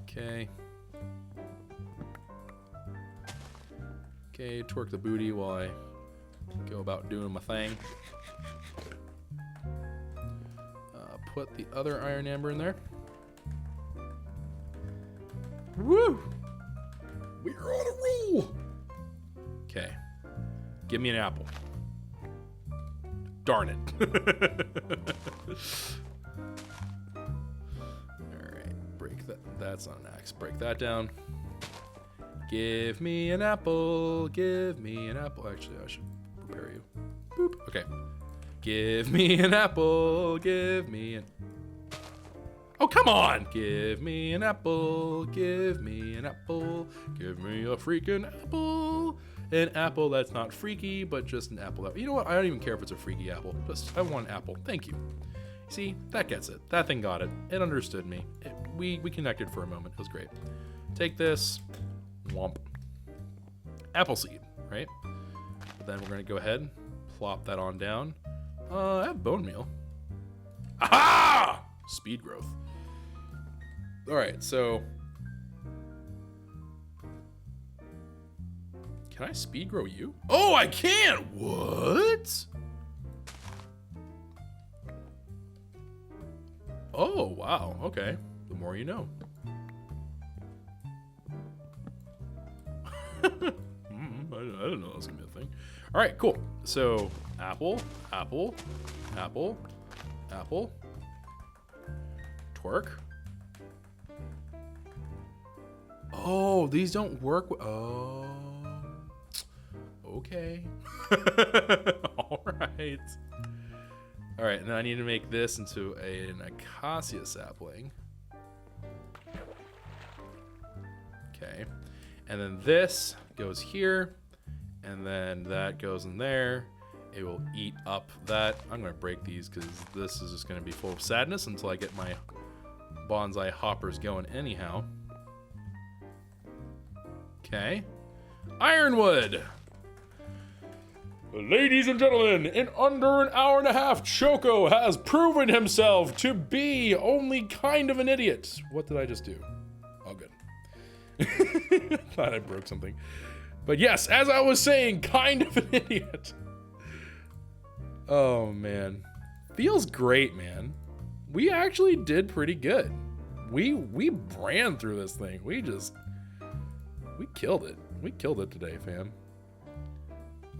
Okay. Okay, twerk the booty while I go about doing my thing. Put the other iron amber in there. Woo! We are on a roll! Okay. Give me an apple. Darn it. Alright, break that. That's not an axe. Break that down. Give me an apple. Give me an apple. Actually, I should prepare you. Boop. Okay. Give me an apple. Give me an... Oh, come on! Give me an apple. Give me an apple. Give me a freaking apple. An apple that's not freaky, but just an apple. You know what? I don't even care if it's a freaky apple. Just, I want an apple. Thank you. See, that gets it. That thing got it. It understood me. We connected for a moment. It was great. Take this. Womp. Apple seed, right? But then we're going to go ahead, plop that on down. I have bone meal. Aha! Speed growth. All right, so can I speed grow you? Oh, I can! What? Oh, wow. Okay. The more you know. I didn't know that was gonna be a thing. All right, cool. So apple, apple, apple, apple, twerk. Oh, these don't work. Oh, okay. All right. All right, and then I need to make this into an acacia sapling. Okay. And then this goes here, and then that goes in there. It will eat up that. I'm going to break these because this is just going to be full of sadness until I get my bonsai hoppers going anyhow. Okay. Ironwood. Ladies and gentlemen, in under an hour and a half, Choco has proven himself to be only kind of an idiot. What did I just do? Oh, good. Thought I broke something. But yes, as I was saying, kind of an idiot. Oh, man. Feels great, man. We actually did pretty good. We ran through this thing. We killed it. We killed it today, fam.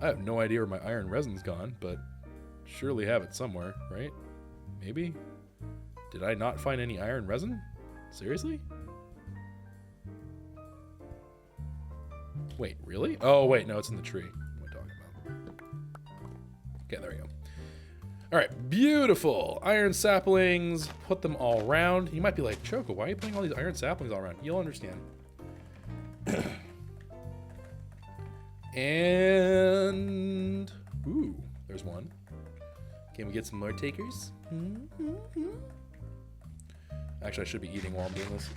I have no idea where my iron resin's gone, but surely have it somewhere, right? Maybe? Did I not find any iron resin? Seriously? Wait, really? Oh, wait, no, it's in the tree. What am I talking about? Okay, there we go. All right, beautiful. Iron saplings, put them all around. You might be like, Choco, why are you putting all these iron saplings all around? You'll understand. And, ooh, there's one. Can we get some more takers? Actually, I should be eating while I'm doing this.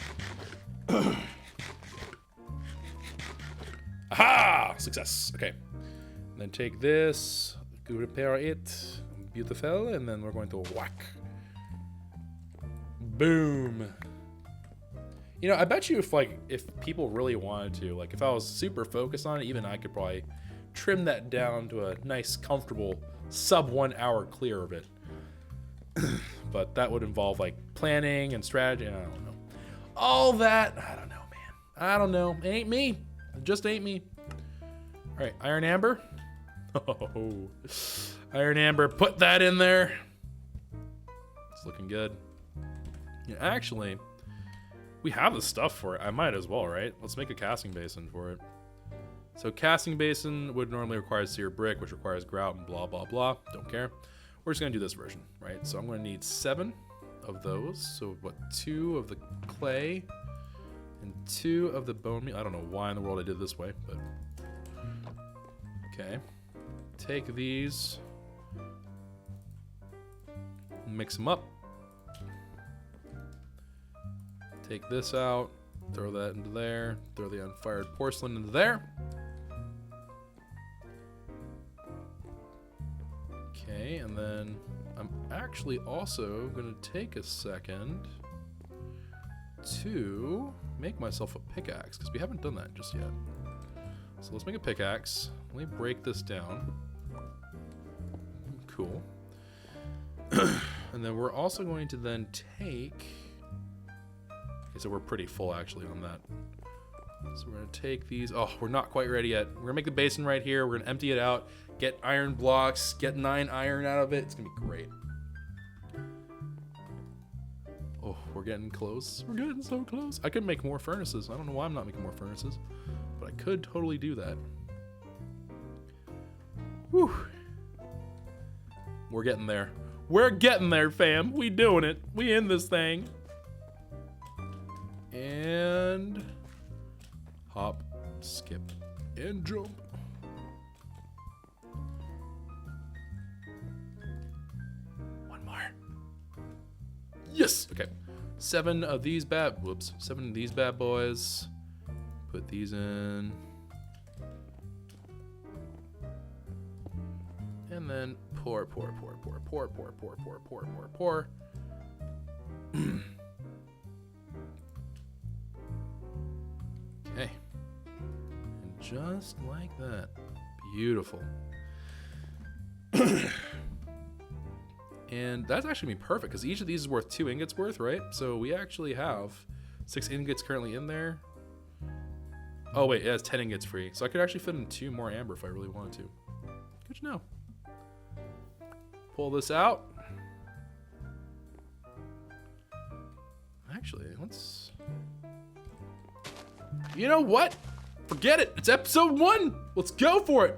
Aha! Success. Okay. And then take this, repair it. Beautiful. And then we're going to whack. Boom. You know, I bet you if people really wanted to, like if I was super focused on it, even I could probably trim that down to a nice, comfortable sub 1 hour clear of it. But that would involve like planning and strategy. I don't know. All that, I don't know, man. I don't know. It ain't me. It just ain't me. All right, iron amber. Oh, iron amber. Put that in there. It's looking good. Yeah, actually, we have the stuff for it. I might as well, right? Let's make a casting basin for it. So casting basin would normally require seared brick, which requires grout and blah, blah, blah. Don't care. We're just going to do this version, right? So I'm going to need 7 of those. So what, 2 of the clay and 2 of the bone meal. I don't know why in the world I did it this way, but okay. Take these, mix them up. Take this out, throw that into there, throw the unfired porcelain into there. Okay, Okay, and then I'm actually also going to take a second to make myself a pickaxe, because we haven't done that just yet. So let's make a pickaxe. Let me break this down. Cool. And then we're also going to then take... Okay, so we're pretty full actually on that. So we're going to take these. Oh, we're not quite ready yet. We're going to make the basin right here. We're going to empty it out, get iron blocks, get 9 iron out of it. It's going to be great. Oh, we're getting close. We're getting so close. I could make more furnaces. I don't know why I'm not making more furnaces, but I could totally do that. Whew. We're getting there. We're getting there, fam. We doing it. We in this thing. And hop, skip, and jump. One more. Yes. Okay. 7 of these bad. Whoops. 7 of these bad boys. Put these in. And then pour. Okay. And just like that. Beautiful. And that's actually gonna be perfect, because each of these is worth 2 ingots worth, right? So we actually have 6 ingots currently in there. Oh wait, it has 10 ingots free. So I could actually fit in 2 more amber if I really wanted to. Good to know. Pull this out. Actually, let's... You know what? Forget it. It's episode 1. Let's go for it.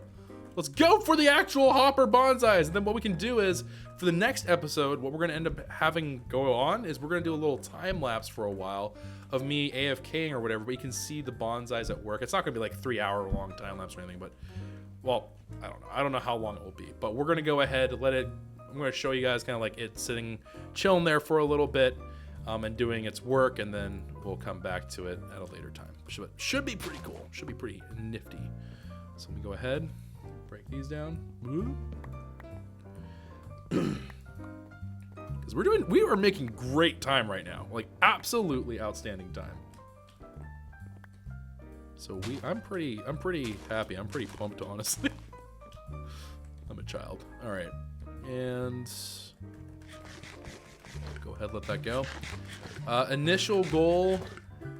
Let's go for the actual hopper bonsais. And then what we can do is, for the next episode, what we're going to end up having go on is we're going to do a little time lapse for a while of me AFKing or whatever, but you can see the bonsais at work. It's not going to be like 3-hour long time lapse or anything, but, well, I don't know. I don't know how long it will be, but we're going to go ahead and let it, I'm going to show you guys kind of like it sitting, chilling there for a little bit, and doing its work, and then we'll come back to it at a later time. Should be pretty cool. Should be pretty nifty. So let me go ahead, break these down. Because we are making great time right now, like absolutely outstanding time. So I'm pretty happy. I'm pretty pumped, honestly. I'm a child. All right, and go ahead, let that go. Initial goal,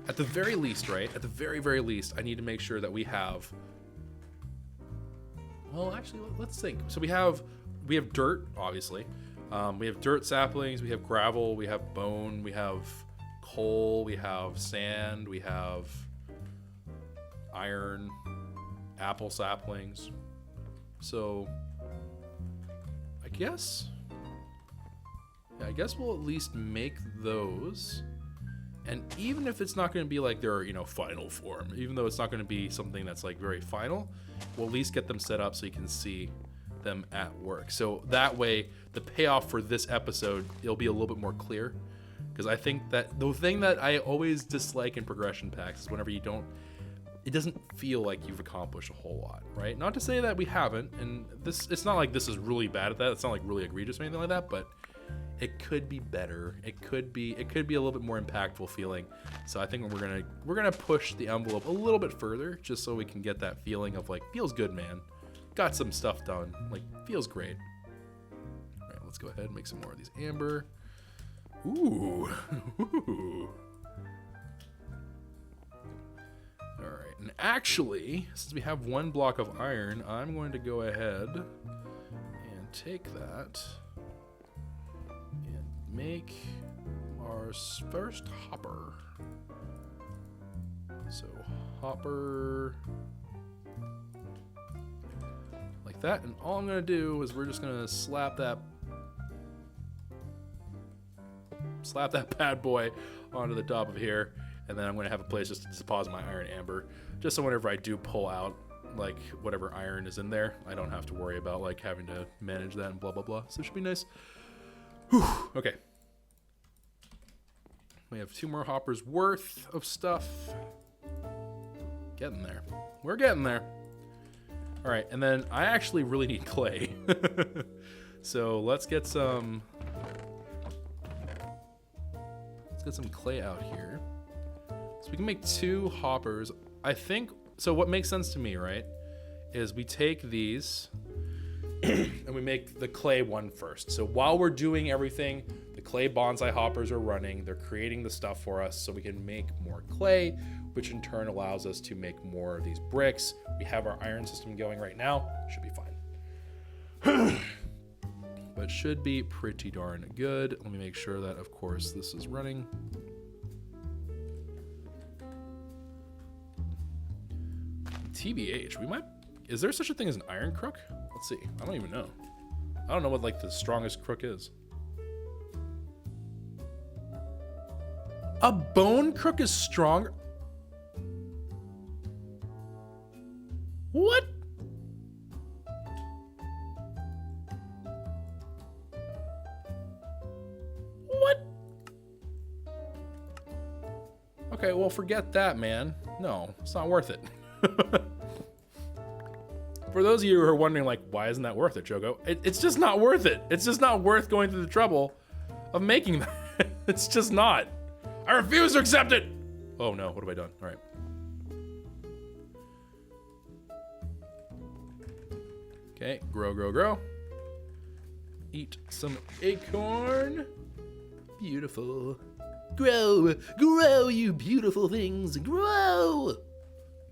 at the very least, right? At the very least, I need to make sure that we have. Well, actually, let's think. So we have dirt, obviously. We have dirt saplings, we have gravel, we have bone, we have coal, we have sand, we have iron, apple saplings. So I guess we'll at least make those. And even if it's not going to be like their, final form, even though it's not going to be something that's like very final, we'll at least get them set up so you can see them at work. So that way, the payoff for this episode, it'll be a little bit more clear. Because I think that the thing that I always dislike in progression packs is whenever it doesn't feel like you've accomplished a whole lot, right? Not to say that we haven't, and it's not like this is really bad at that. It's not like really egregious or anything like that, but it could be better. It could be a little bit more impactful feeling. So I think we're gonna push the envelope a little bit further, just so we can get that feeling of like, feels good, man. Got some stuff done. Like, feels great. All right, let's go ahead and make some more of these amber. Ooh. All right, and actually, since we have 1 block of iron, I'm going to go ahead and take that and make our first hopper. So hopper like that, and all I'm gonna do is we're just gonna slap that bad boy onto the top of here, and then I'm gonna have a place just to deposit my iron amber, just so whenever I do pull out like whatever iron is in there, I don't have to worry about like having to manage that and blah blah blah. So it should be nice. Whew. Okay, we have 2 more hoppers worth of stuff. Getting there. We're getting there. All right, and then I actually really need clay. So let's get some clay out here. So we can make 2 hoppers. I think, so what makes sense to me, right, is we take these and we make the clay one first. So while we're doing everything, the clay bonsai hoppers are running. They're creating the stuff for us so we can make more clay, which in turn allows us to make more of these bricks. We have our iron system going right now. Should be fine. But should be pretty darn good. Let me make sure that, of course, this is running. TBH, we might... Is there such a thing as an iron crook? Let's see. I don't even know. I don't know what, like, the strongest crook is. A bone crook is stronger? What? What? Okay, well, forget that, man. No, it's not worth it. For those of you who are wondering, like, why isn't that worth it, Choco? It's just not worth it. It's just not worth going through the trouble of making that. It's just not. I refuse to accept it. Oh no, what have I done? All right. Okay, grow, grow, grow. Eat some acorn. Beautiful. Grow, grow, you beautiful things. Grow.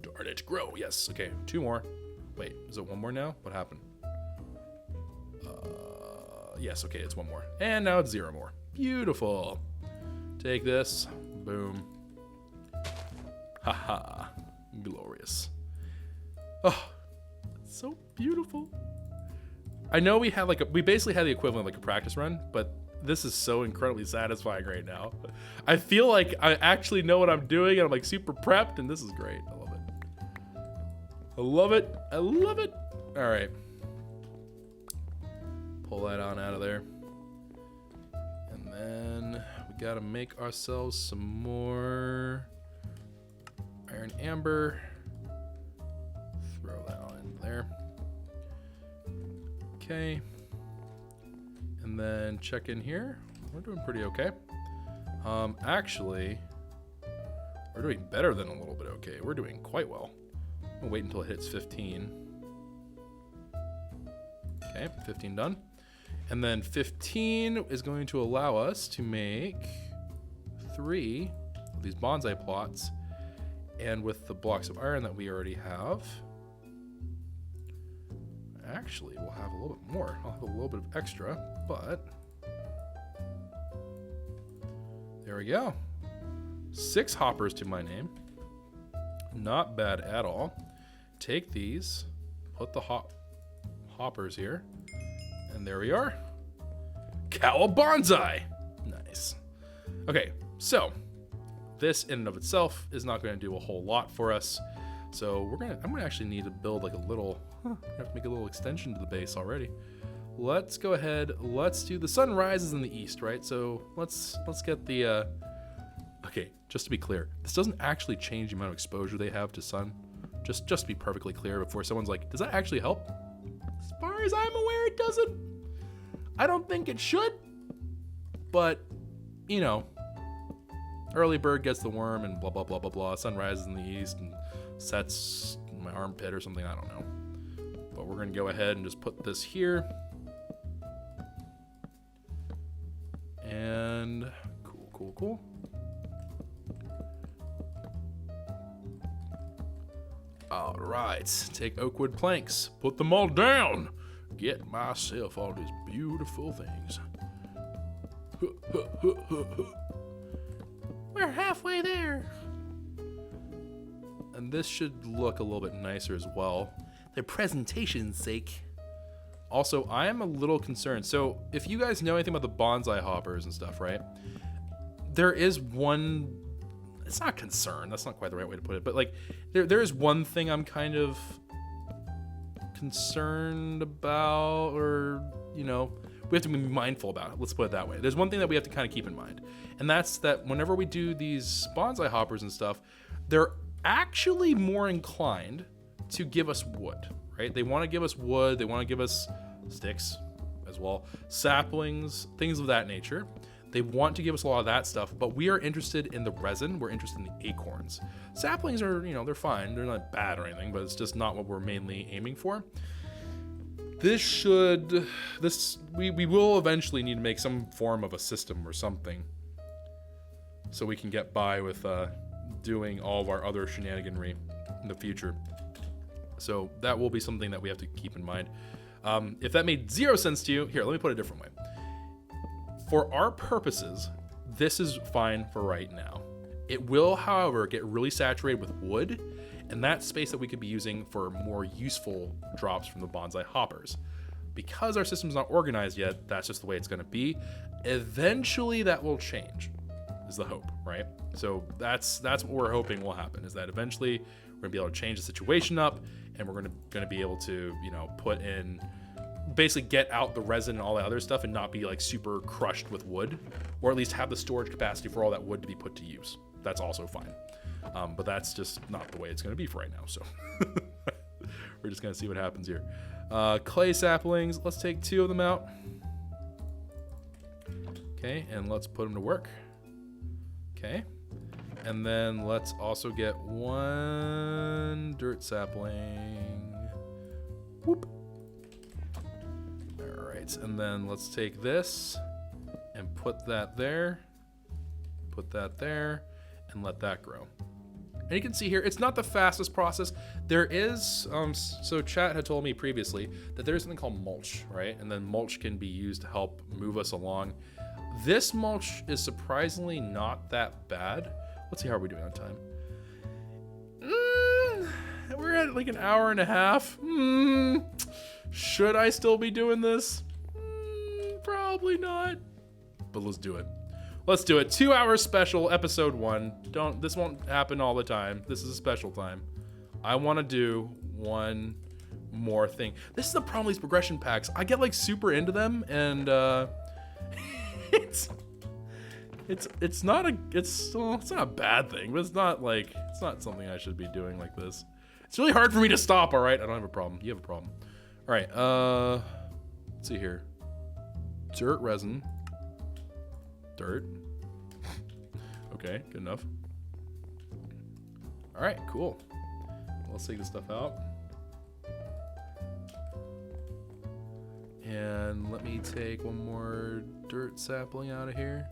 Darn it, grow. Yes, okay, 2 more. Wait, is it 1 more now? What happened? Yes, okay, it's 1 more. And now it's 0 more. Beautiful. Take this. Boom. Haha. Glorious. Oh, it's so beautiful. I know we had we basically had the equivalent of like a practice run, but this is so incredibly satisfying right now. I feel like I actually know what I'm doing and I'm like super prepped, and this is great. I love it. I love it. I love it. All right. Pull that on out of there. And then we got to make ourselves some more iron amber. Throw that on in there. Okay. And then check in here. We're doing pretty okay. Actually, we're doing better than a little bit okay. We're doing quite well. We'll wait until it hits 15. Okay, 15 done. And then 15 is going to allow us to make 3 of these bonsai plots. And with the blocks of iron that we already have, actually, we'll have a little bit more. I'll have a little bit of extra, but there we go. 6 hoppers to my name. Not bad at all. Take these, put the hoppers here, and there we are. Cow bonsai. Nice. Okay, so this in and of itself is not going to do a whole lot for us. So I'm gonna actually need to build like a little. I have to make a little extension to the base already. Let's go ahead. Let's do the sun rises in the east, right? So let's get the. Okay, just to be clear, this doesn't actually change the amount of exposure they have to sun. Just to be perfectly clear before someone's like, does that actually help? As far as I'm aware, it doesn't. I don't think it should, but you know, early bird gets the worm and blah blah blah blah blah. Sun rises in the east and sets in my armpit or something. I don't know. But we're gonna go ahead and just put this here. And cool. All right, take oak wood planks, put them all down, get myself all these beautiful things. We're halfway there. And this should look a little bit nicer as well, for presentation's sake. Also, I am a little concerned. So if you guys know anything about the bonsai hoppers and stuff, right? There is one, it's not concern, that's not quite the right way to put it, but like there is one thing I'm kind of concerned about, or you know, we have to be mindful about it. Let's put it that way. There's one thing that we have to kind of keep in mind, and that's that whenever we do these bonsai hoppers and stuff, they're actually more inclined to give us wood, right? They want to give us wood, they want to give us sticks as well. Saplings, things of that nature. They want to give us a lot of that stuff, but we are interested in the resin. We're interested in the acorns. Saplings are, they're fine. They're not bad or anything, but it's just not what we're mainly aiming for. We will eventually need to make some form of a system or something so we can get by with doing all of our other shenaniganry in the future. So that will be something that we have to keep in mind. If that made zero sense to you, here, let me put it a different way. For our purposes, this is fine for right now. It will, however, get really saturated with wood, and that's space that we could be using for more useful drops from the bonsai hoppers. Because our system's not organized yet, that's just the way it's going to be. Eventually, that will change, is the hope, right? So that's what we're hoping will happen, is that eventually we're going to be able to change the situation up, and we're going to be able to, put in, basically get out the resin and all that other stuff and not be like super crushed with wood, or at least have the storage capacity for all that wood to be put to use. That's also fine. But that's just not the way it's going to be for right now. So we're just going to see what happens here. Clay saplings. Let's take 2 of them out. Okay. And let's put them to work. Okay. And then let's also get 1 dirt sapling. Whoop. All right. And then let's take this and put that there. Put that there. And let that grow. And you can see here, it's not the fastest process. There is, so chat had told me previously that there's something called mulch, right? And then mulch can be used to help move us along. This mulch is surprisingly not that bad. Let's see how are we doing on time. We're at like an hour and a half. Should I still be doing this? Probably not, but let's do it. Let's do it. 2 hour special, episode 1. This won't happen all the time. This is a special time. I want to do one more thing. This is the problem with these progression packs. I get like super into them, and it's not a bad thing, but it's not something I should be doing like this. It's really hard for me to stop. All right, I don't have a problem. You have a problem. All right. Let's see here. Dirt resin. Dirt. Okay, good enough. All right, cool. Let's take this stuff out. And let me take 1 more dirt sapling out of here.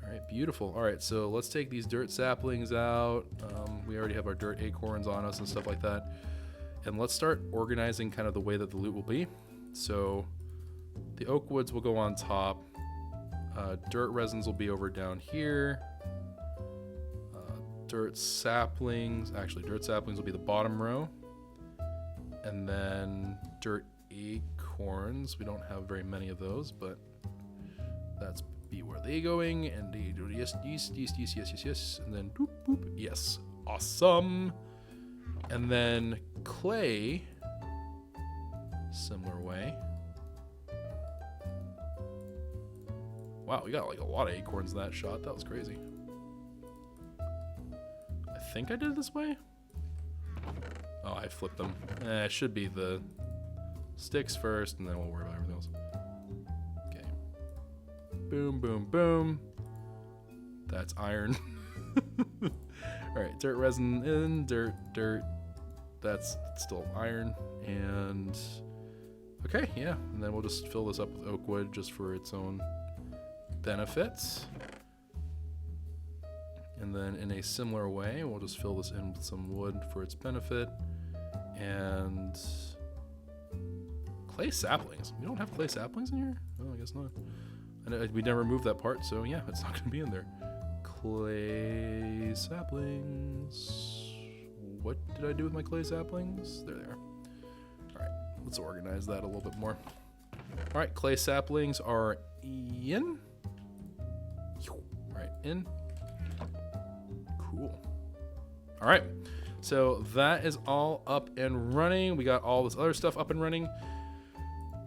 All right, beautiful. All right, so let's take these dirt saplings out. We already have our dirt acorns on us and stuff like that. And let's start organizing kind of the way that the loot will be. So the oak woods will go on top. Dirt resins will be over down here. Dirt saplings will be the bottom row. And then dirt acorns. We don't have very many of those, but that's be where they going. And they do yes. And then boop, boop, yes. Awesome. And then clay, similar way. Wow, we got like a lot of acorns in that shot. That was crazy. I think I did it this way. Oh, I flipped them. It should be the sticks first, and then we'll worry about everything else. Okay. Boom, boom, boom. That's iron. All right, dirt resin in, dirt. That's still iron. And okay, yeah. And then we'll just fill this up with oak wood just for its own benefits. And then in a similar way, we'll just fill this in with some wood for its benefit. And clay saplings. We don't have clay saplings in here? Oh, I guess not. We never moved that part, so yeah, it's not going to be in there. Clay saplings. What did I do with my clay saplings? There they are. All right, let's organize that a little bit more. All right, clay saplings are in. Right, in. Cool. All right, so that is all up and running. We got all this other stuff up and running.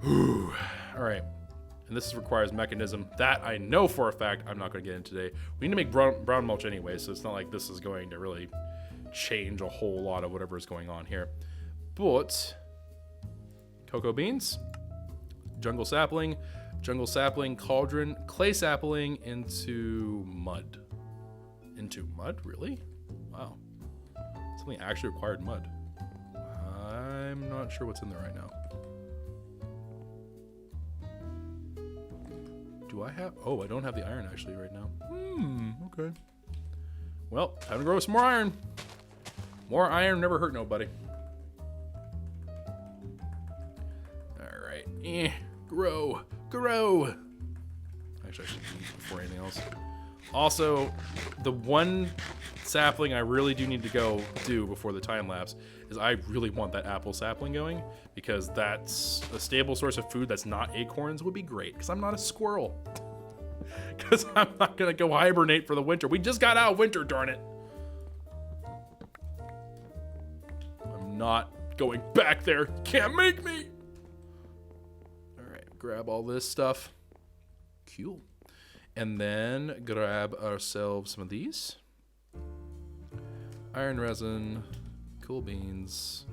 Whew. All right, and this requires mechanism that I know for a fact I'm not going to get into today. We need to make brown mulch anyway, so it's not like this is going to really change a whole lot of whatever is going on here. But cocoa beans, jungle sapling, cauldron, clay sapling into mud. Into mud? Really? Wow. Something actually required mud. I'm not sure what's in there right now. Do I have... Oh, I don't have the iron actually right now. Okay. Well, time to grow some more iron. More iron never hurt nobody. Alright. Grow. Actually, I should do this before anything else. Also, the one sapling I really do need to go do before the time lapse is I really want that apple sapling going, because that's a stable source of food that's not acorns would be great, because I'm not a squirrel. Because I'm not going to go hibernate for the winter. We just got out of winter, darn it. I'm not going back there. Can't make me. All right, grab all this stuff. Cool. And then grab ourselves some of these. Iron resin, cool beans.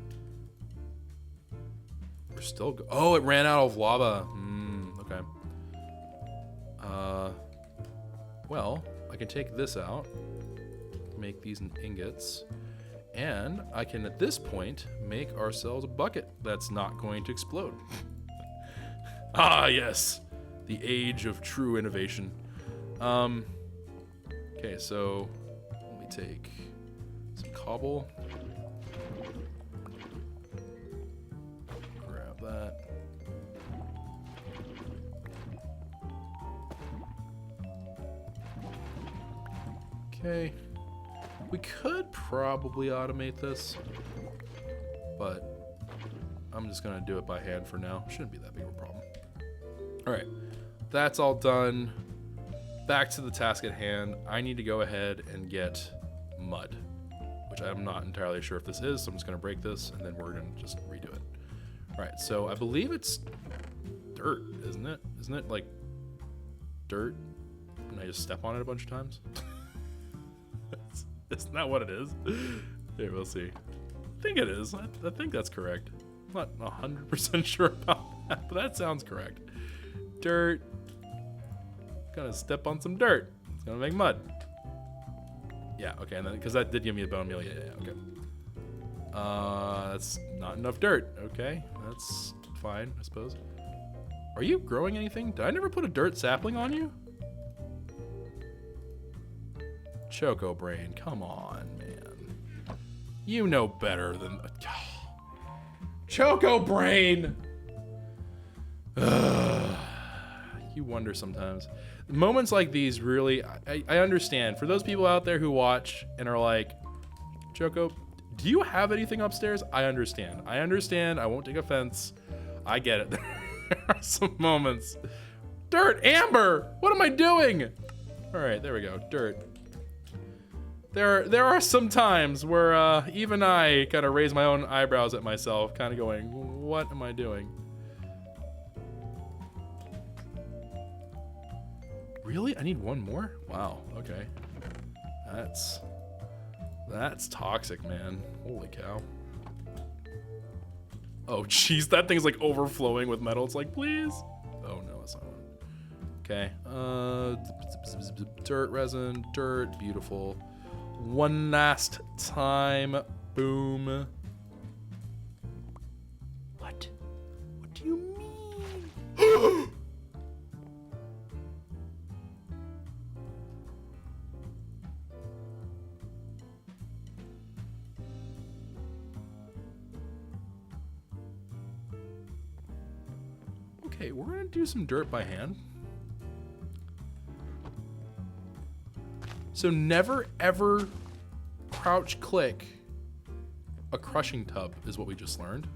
We're still oh, it ran out of lava. Okay. Well, I can take this out, make these ingots, and I can at this point make ourselves a bucket that's not going to explode. Ah, yes, the age of true innovation. Okay, so let me take some cobble. Grab that. Okay. We could probably automate this, but I'm just gonna do it by hand for now. Shouldn't be that big of a problem. All right, that's all done. Back to the task at hand. I need to go ahead and get mud, which I'm not entirely sure if this is, so I'm just gonna break this and then we're gonna just redo it. All right, so I believe it's dirt, isn't it? Isn't it like dirt and I just step on it a bunch of times? Isn't that what it is? Here, we'll see. I think it is. I think that's correct. I'm not 100% sure about that, but that sounds correct. Dirt. Gonna step on some dirt. It's gonna make mud. Yeah, okay, and then because that did give me a bone meal. Yeah, okay. That's not enough dirt. Okay, that's fine, I suppose. Are you growing anything? Did I never put a dirt sapling on you? Choco Brain, come on, man. You know better than... Choco Brain! You wonder sometimes. Moments like these really... I understand. For those people out there who watch and are like, Choco, do you have anything upstairs? I understand. I won't take offense. I get it. There are some moments. Dirt! Amber! What am I doing? All right, there we go. Dirt. There are some times where even I kind of raise my own eyebrows at myself, kind of going, what am I doing? Really? I need one more? Wow, okay. That's toxic, man. Holy cow. Oh, jeez, that thing's like overflowing with metal. It's like, please. Oh, no, that's not one. Okay. Dirt resin, dirt, beautiful. One last time. Boom. What? What do you mean? Okay, we're gonna do some dirt by hand. So never ever crouch click a crushing tub is what we just learned.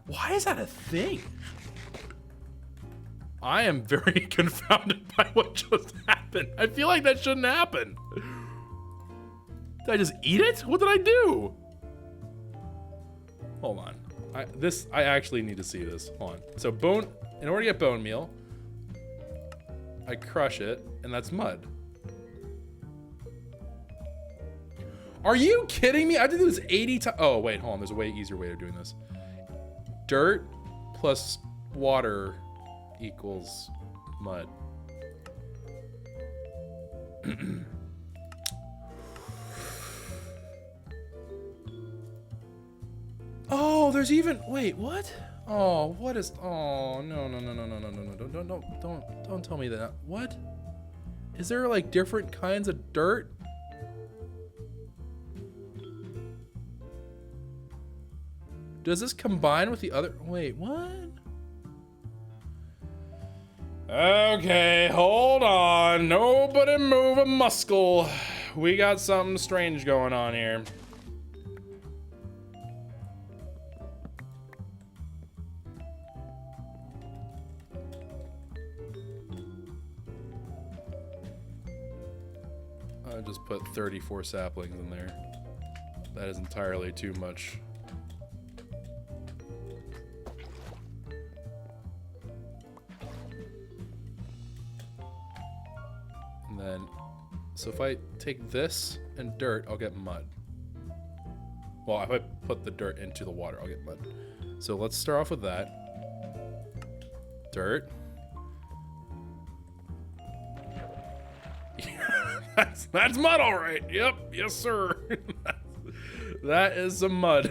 Why is that a thing? I am very confounded by what just happened. I feel like that shouldn't happen. Did I just eat it? What did I do? Hold on. I actually need to see this. Hold on. So in order to get bone meal, I crush it, and that's mud. Are you kidding me? I have to do this 80 times. Oh, wait, hold on. There's a way easier way of doing this. Dirt, plus water equals mud. Oh, there's even, wait, what? Oh, what is, oh, no, don't tell me that. What? Is there like different kinds of dirt? Does this combine with the other, wait, what? Okay, hold on. Nobody move a muscle. We got something strange going on here. I just put 34 saplings in there. That is entirely too much. And then, so if I take this and dirt, I'll get mud. Well, if I put the dirt into the water, I'll get mud. So let's start off with that. Dirt. That's mud, all right. Yep, yes, sir. That is some mud.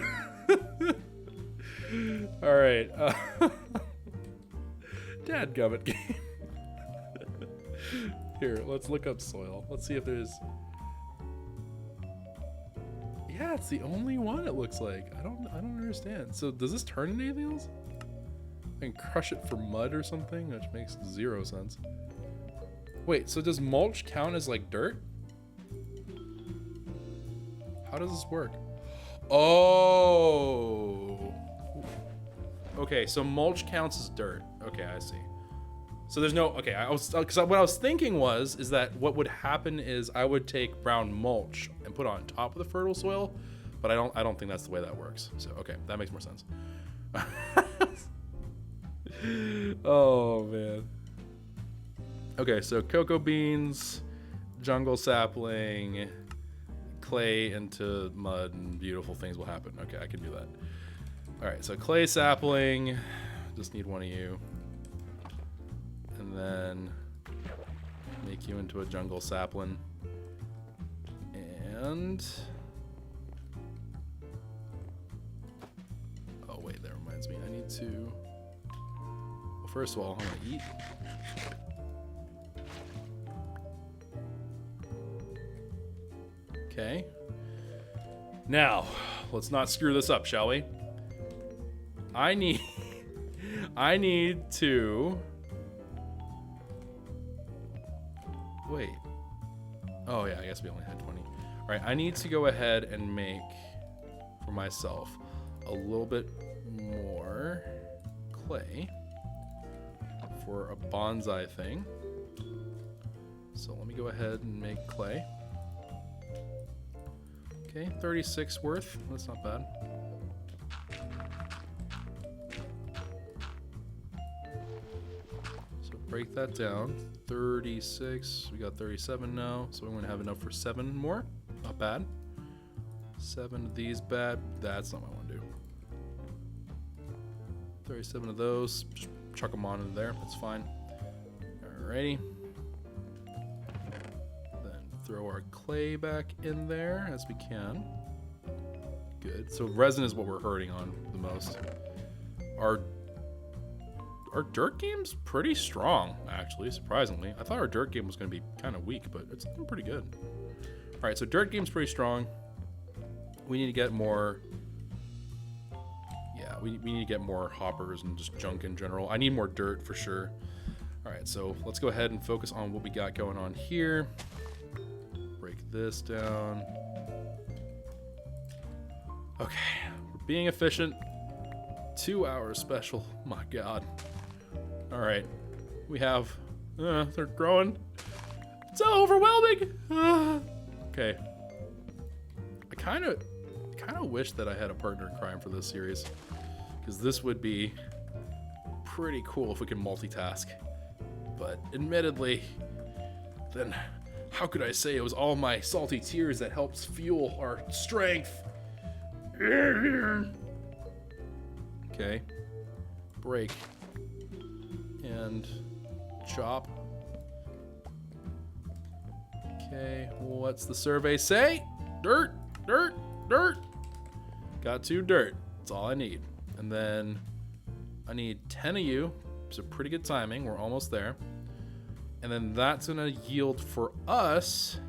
All right. Dadgummit game. Here, let's look up soil. Let's see if there's. Yeah, it's the only one. It looks like. I don't understand. So does this turn into anything else? I can crush it for mud or something, which makes 0 sense. Wait, so does mulch count as like dirt? How does this work? Oh. Okay, so mulch counts as dirt. Okay, I see. So there's no, okay, because what I was thinking is that what would happen is I would take brown mulch and put it on top of the fertile soil, but I don't think that's the way that works. So, okay, that makes more sense. Oh, man. Okay, so cocoa beans, jungle sapling, clay into mud, and beautiful things will happen. Okay, I can do that. All right, so clay sapling, just need one of you. And then make you into a jungle sapling. And, oh wait, that reminds me, I need to, well, first of all, I'm gonna eat. Okay. Now, let's not screw this up, shall we? I need to, wait. Oh yeah, I guess we only had 20. All right, I need to go ahead and make for myself a little bit more clay for a bonsai thing. So let me go ahead and make clay. Okay, 36 worth. That's not bad. So break that down. 36. We got 37 now, so we're going to have enough for 7 more. Not bad. 7 of these bad. That's not what I want to do. 37 of those. Just chuck them on in there. That's fine. Alrighty. Throw our clay back in there as we can. Good. So resin is what we're hurting on the most. Our dirt game's pretty strong, actually, surprisingly. I thought our dirt game was going to be kind of weak, but it's looking pretty good. All right, so dirt game's pretty strong. We need to get more. Yeah, we need to get more hoppers and just junk in general. I need more dirt for sure. All right, so let's go ahead and focus on what we got going on here. Break this down. Okay, we're being efficient. 2 hours special. My God. All right, we have. They're growing. It's so overwhelming. Okay. I kind of wish that I had a partner in crime for this series, because this would be pretty cool if we can multitask. But admittedly, then how could I say it was all my salty tears that helps fuel our strength? Okay. break, and chop. Okay, what's the survey say? Dirt, dirt, dirt. Got 2 dirt. That's all I need. And then I need 10 of you. So pretty good timing. We're almost there. And then that's gonna yield for us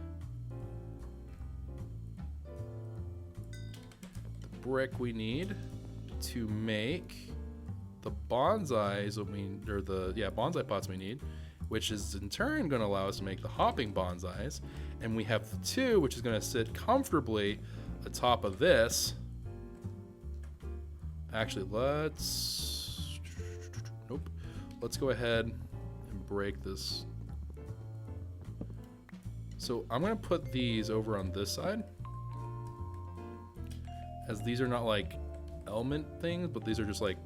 the brick we need to make the bonsais bonsai pots we need, which is in turn going to allow us to make the hopping bonsais. And we have the 2, which is going to sit comfortably atop of this. Actually, let's go ahead and break this. So I'm going to put these over on this side, as these are not like element things, but these are just like,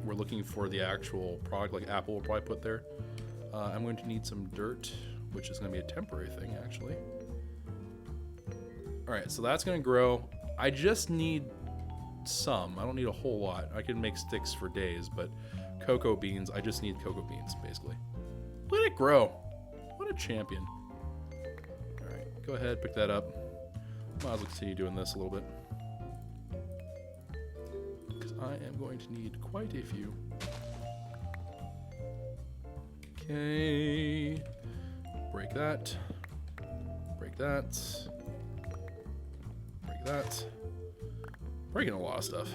we're looking for the actual product, like Apple will probably put there. I'm going to need some dirt, which is going to be a temporary thing, actually. All right, so that's going to grow. I just need some. I don't need a whole lot. I can make sticks for days, but cocoa beans, I just need cocoa beans, basically. Let it grow. What a champion. All right, go ahead, pick that up. Might as well continue doing this a little bit, because I am going to need quite a few. Okay, break that, break that, break that. Breaking a lot of stuff.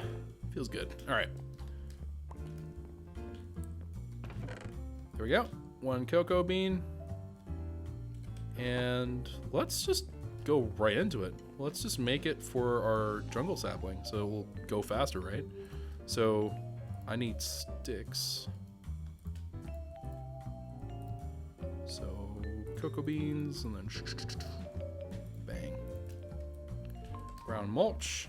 Feels good. All right. There we go. 1 cocoa bean. And let's just go right into it. Let's just make it for our jungle sapling, so it will go faster, right? So I need sticks. So cocoa beans, and then bang. Brown mulch.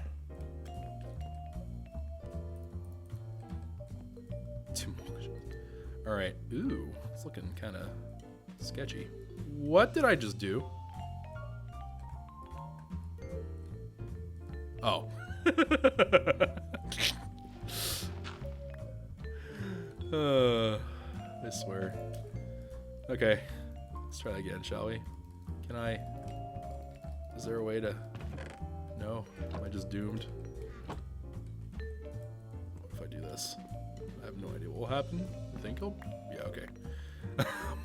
2 mulch. All right. Ooh, it's looking kind of sketchy. What did I just do? Oh. I swear. Okay, let's try again, shall we? Can I? Is there a way to? No, am I just doomed? What if I do this? I have no idea what will happen. I think it'll. Yeah, okay.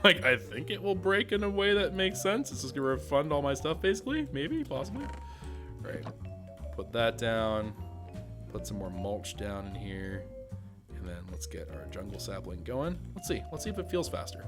Like, I think it will break in a way that makes sense. It's just gonna refund all my stuff, basically. Maybe, possibly. All right, put that down. Put some more mulch down in here, and then let's get our jungle sapling going. Let's see if it feels faster.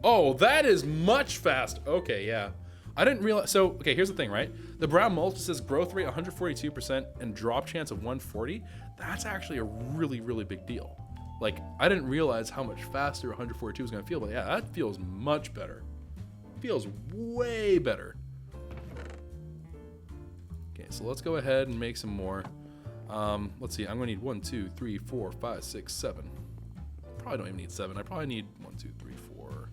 Oh, that is much faster. Okay, yeah. I didn't realize. So, okay, here's the thing, right? The brown mulch says growth rate 142% and drop chance of 140. That's actually a really, really big deal. Like, I didn't realize how much faster 142 was going to feel, but yeah, that feels much better. Feels way better. Okay, so let's go ahead and make some more. Let's see. I'm going to need 1, 2, 3, 4, 5, 6, 7. Probably don't even need 7. I probably need 1, 2, 3, 4,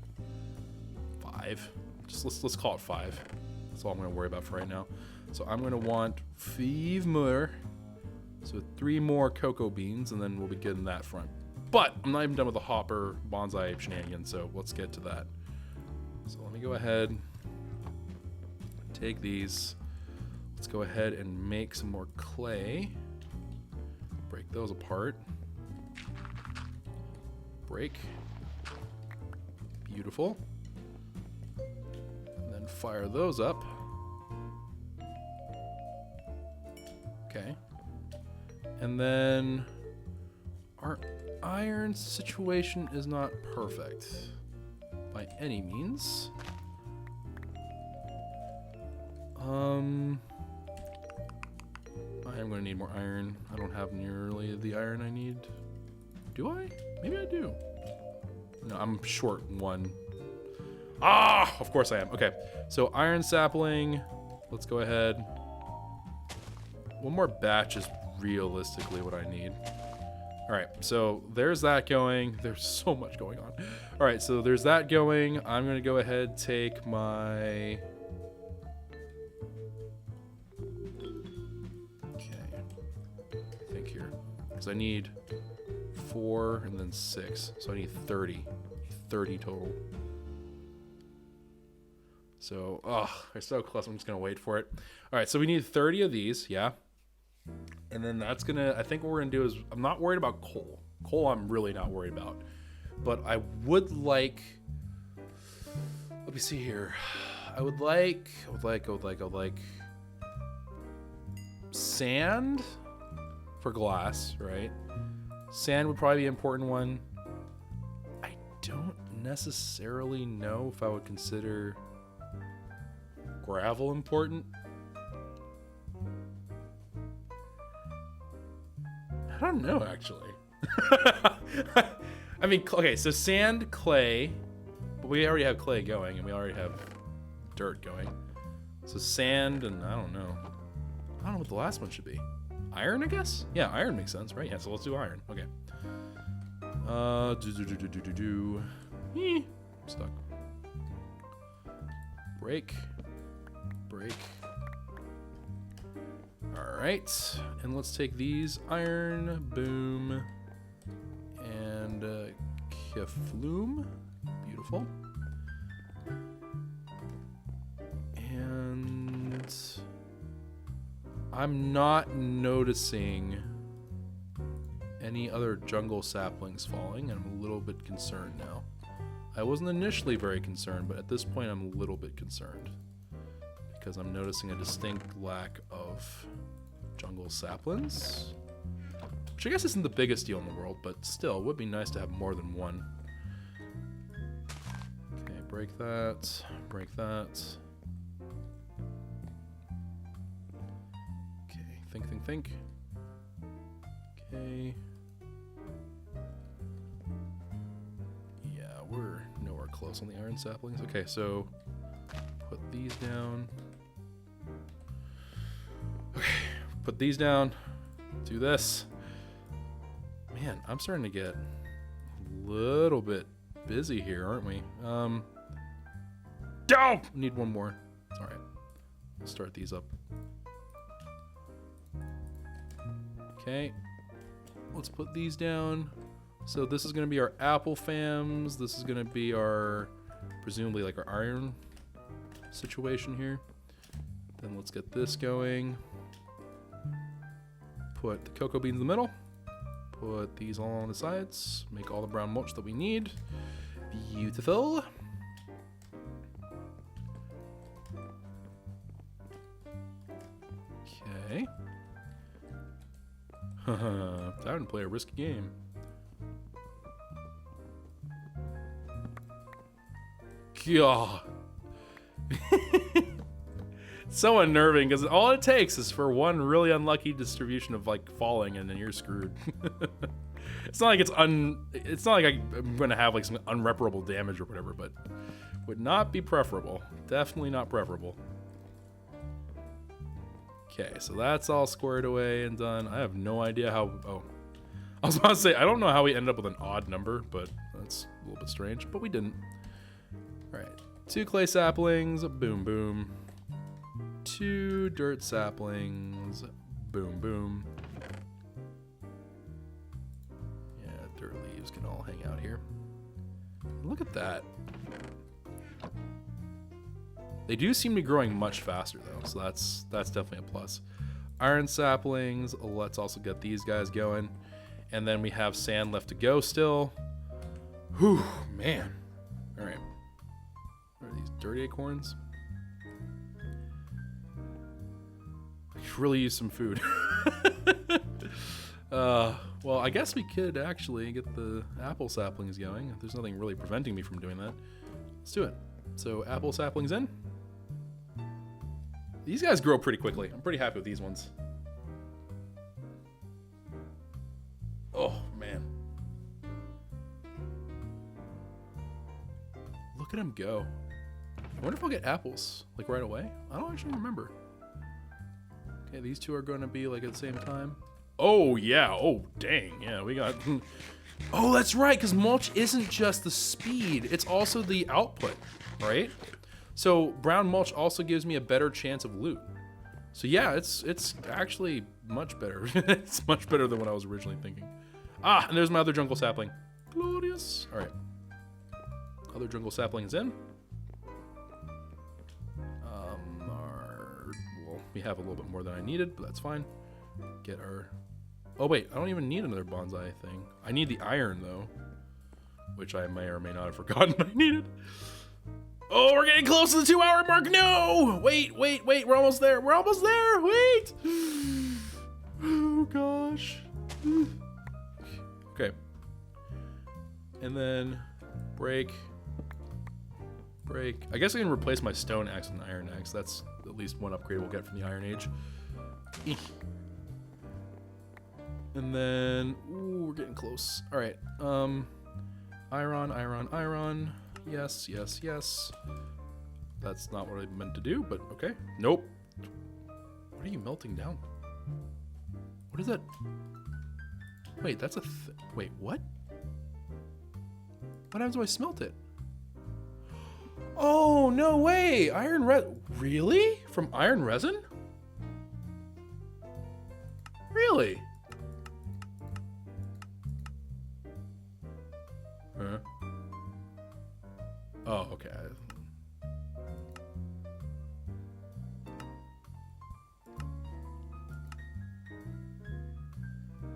5. Just let's call it 5. That's all I'm going to worry about for right now. So I'm going to want 5 more. So 3 more cocoa beans, and then we'll be getting that front. But I'm not even done with the hopper bonsai shenanigans, so let's get to that. So let me go ahead, take these. Let's go ahead and make some more clay. Break those apart. Break. Beautiful. And then fire those up. Okay. And then our iron situation is not perfect by any means. I am going to need more iron. I don't have nearly the iron I need. Do I? Maybe I do. No, I'm short 1. Ah, of course I am. Okay, so iron sapling. Let's go ahead. 1 more batch is realistically what I need. All right, so there's that going. There's so much going on. All right, so there's that going. I'm going to go ahead, take my... Okay, think here. Because I need 4 and then 6. So I need 30. 30 total. So, they're so close. I'm just going to wait for it. All right, so we need 30 of these, yeah. And then that's going to, I think what we're going to do is, I'm not worried about coal. Coal I'm really not worried about. But I would like, let me see here. I would like sand for glass, right? Sand would probably be an important one. I don't necessarily know if I would consider gravel important. I don't know, actually. I mean, okay, so sand, clay, but we already have clay going, and we already have dirt going. So sand, and I don't know what the last one should be. Iron, I guess? Yeah, iron makes sense, right? Yeah, so let's do iron. Okay. I'm stuck. Break. All right, and let's take these iron, boom, and Keflume. Beautiful. And I'm not noticing any other jungle saplings falling, and I'm a little bit concerned now. I wasn't initially very concerned, but at this point I'm a little bit concerned because I'm noticing a distinct lack of jungle saplings, which I guess isn't the biggest deal in the world, but still, it would be nice to have more than one. Okay, break that. Okay, think. Okay. Yeah, we're nowhere close on the iron saplings. Okay, so put these down. Okay, put these down. Do this. Man, I'm starting to get a little bit busy here, aren't we? Need one more. All right, let's start these up. Okay, let's put these down. So this is going to be our apple fams. This is going to be our, presumably like our iron situation here. Then let's get this going. Put the cocoa beans in the middle. Put these all on the sides. Make all the brown mulch that we need. Beautiful. Okay. Time to play a risky game. God. So unnerving because all it takes is for one really unlucky distribution of like falling and then you're screwed. It's not like it's not like I'm going to have like some unreparable damage or whatever, but would not be preferable. Definitely not preferable. Okay, so that's all squared away and done. I have no idea how... Oh. I was about to say, I don't know how we ended up with an odd number, but that's a little bit strange. But we didn't. All right. 2 clay saplings. Boom, boom. 2 dirt saplings. Boom, boom. Yeah, dirt leaves can all hang out here. Look at that. They do seem to be growing much faster, though, so that's definitely a plus. Iron saplings, let's also get these guys going. And then we have sand left to go still. Whew, man. All right. What are these, dirty acorns? I could really use some food. Well, I guess we could actually get the apple saplings going. There's nothing really preventing me from doing that. Let's do it. So apple saplings in. These guys grow pretty quickly. I'm pretty happy with these ones. Oh, man. Look at them go. I wonder if I'll get apples, like, right away. I don't actually remember. Okay, these two are going to be, like, at the same time. Oh, yeah. Oh, dang. Yeah, we got... Oh, that's right, because mulch isn't just the speed. It's also the output, right? So brown mulch also gives me a better chance of loot. So yeah, it's actually much better. It's much better than what I was originally thinking. Ah, and there's my other jungle sapling. Glorious. All right. Other jungle sapling is in. Well, we have a little bit more than I needed, but that's fine. Get our... Oh, wait. I don't even need another bonsai thing. I need the iron, though, which I may or may not have forgotten I needed. Oh, we're getting close to the 2-hour mark. No! Wait. We're almost there. Wait! Oh, gosh. Okay. And then break. I guess I can replace my stone axe with an iron axe. That's at least one upgrade we'll get from the Iron Age. And then, ooh, we're getting close. All right. Iron. Yes. That's not what I meant to do, but okay. Nope. What are you melting down? What is that? Wait, that's a wait, what? What happens when I smelt it? Oh, no way! Iron resin. Really? From iron resin? Really? Huh? Oh, okay.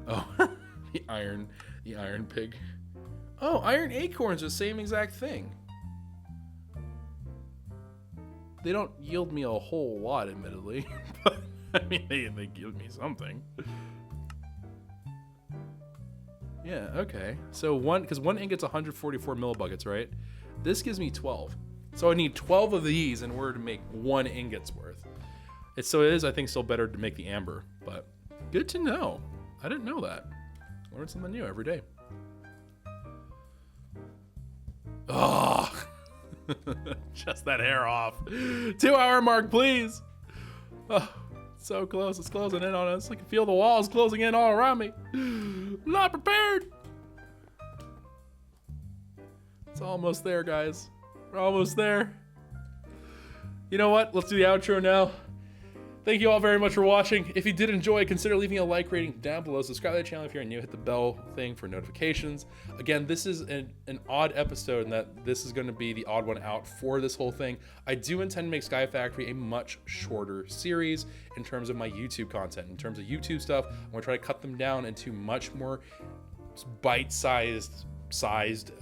Oh, the iron pig. Oh, iron acorns are the same exact thing. They don't yield me a whole lot, admittedly, but I mean, they give me something. Yeah, okay. So because one ingot's 144 millibuckets, right? This gives me 12. So I need 12 of these in order to make 1 ingot's worth. It is, I think, still better to make the amber, but good to know. I didn't know that. Learn something new every day. Oh, just that hair off. 2-hour mark, please. Oh, so close. It's closing in on us. I can feel the walls closing in all around me. I'm not prepared. It's almost there, guys. We're almost there. You know what? Let's do the outro now. Thank you all very much for watching. If you did enjoy, consider leaving a like rating down below. Subscribe to the channel if you're new. Hit the bell thing for notifications. Again, this is an odd episode in that this is going to be the odd one out for this whole thing. I do intend to make Sky Factory a much shorter series in terms of my YouTube content. In terms of YouTube stuff, I'm going to try to cut them down into much more bite-sized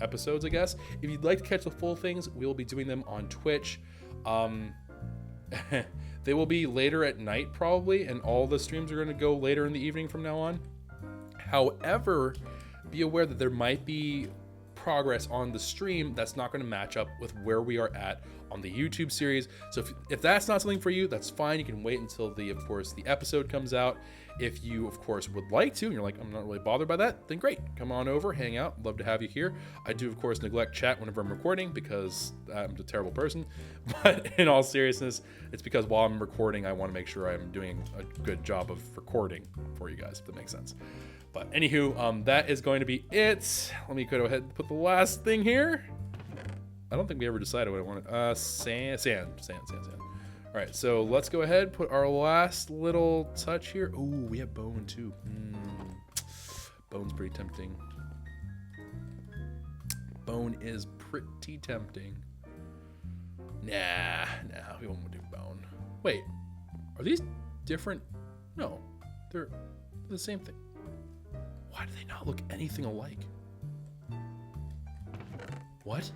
episodes, I guess. If you'd like to catch the full things, we will be doing them on Twitch. They will be later at night probably, and all the streams are going to go later in the evening from now on. However, be aware that there might be progress on the stream that's not going to match up with where we are at on the YouTube series. So if that's not something for you, that's fine. You can wait until the episode comes out. If you, of course, would like to, and you're like, I'm not really bothered by that, then great. Come on over, hang out. Love to have you here. I do, of course, neglect chat whenever I'm recording because I'm a terrible person. But in all seriousness, it's because while I'm recording, I want to make sure I'm doing a good job of recording for you guys, if that makes sense. But anywho, that is going to be it. Let me go ahead and put the last thing here. I don't think we ever decided what I wanted. Sand. All right, so let's go ahead, put our last little touch here. Ooh, we have bone too. Bone's pretty tempting. Bone is pretty tempting. Nah, we won't do bone. Wait, are these different? No, they're the same thing. Why do they not look anything alike? What?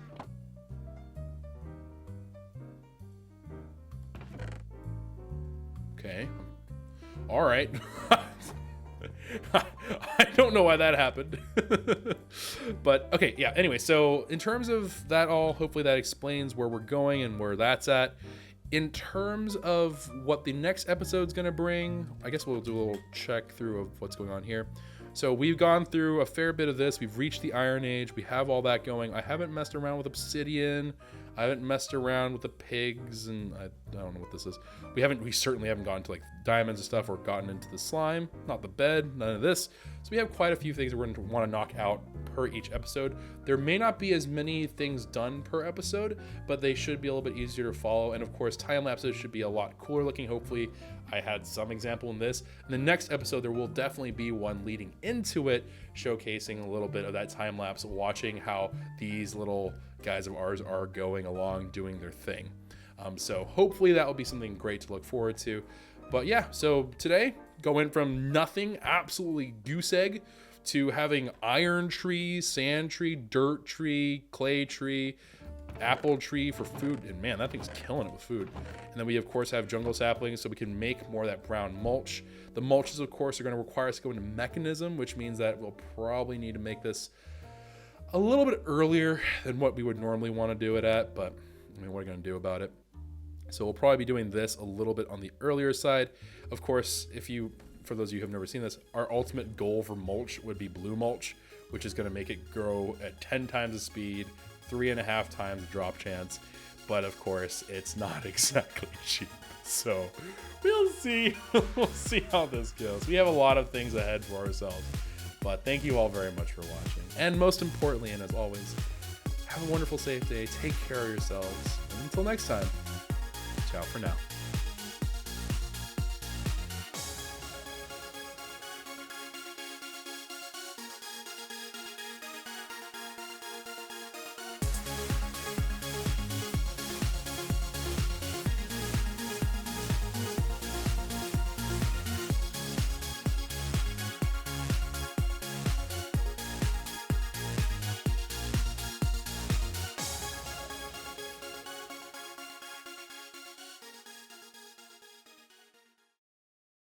Okay. All right. I don't know why that happened. But okay, yeah, anyway, so in terms of that all, hopefully that explains where we're going and where that's at. In terms of what the next episode's gonna bring, I guess we'll do a little check through of what's going on here. So we've gone through a fair bit of this. We've reached the Iron Age. We have all that going. I haven't messed around with obsidian. I haven't messed around with the pigs, and I don't know what this is. We certainly haven't gone to like diamonds and stuff or gotten into the slime, not the bed, none of this. So we have quite a few things that we're going to want to knock out per each episode. There may not be as many things done per episode, but they should be a little bit easier to follow. And of course, time lapses should be a lot cooler looking. Hopefully I had some example in this. In the next episode, there will definitely be one leading into it, showcasing a little bit of that time lapse, watching how these little guys of ours are going along, doing their thing. So hopefully that will be something great to look forward to. But yeah, so today, going from nothing, absolutely goose egg, to having iron tree, sand tree, dirt tree, clay tree, apple tree for food. And man, that thing's killing it with food. And then we of course have jungle saplings, so we can make more of that brown mulch. The mulches of course are going to require us to go into mechanism, which means that we'll probably need to make this a little bit earlier than what we would normally want to do it at, but I mean, what are you going to do about it? So we'll probably be doing this a little bit on the earlier side. Of course, for those of you who have never seen this, our ultimate goal for mulch would be blue mulch, which is going to make it grow at 10 times the speed, 3.5 times drop chance. But of course, it's not exactly cheap. So we'll see. We'll see how this goes. We have a lot of things ahead for ourselves. But thank you all very much for watching. And most importantly, and as always, have a wonderful, safe day. Take care of yourselves. And until next time, ciao for now.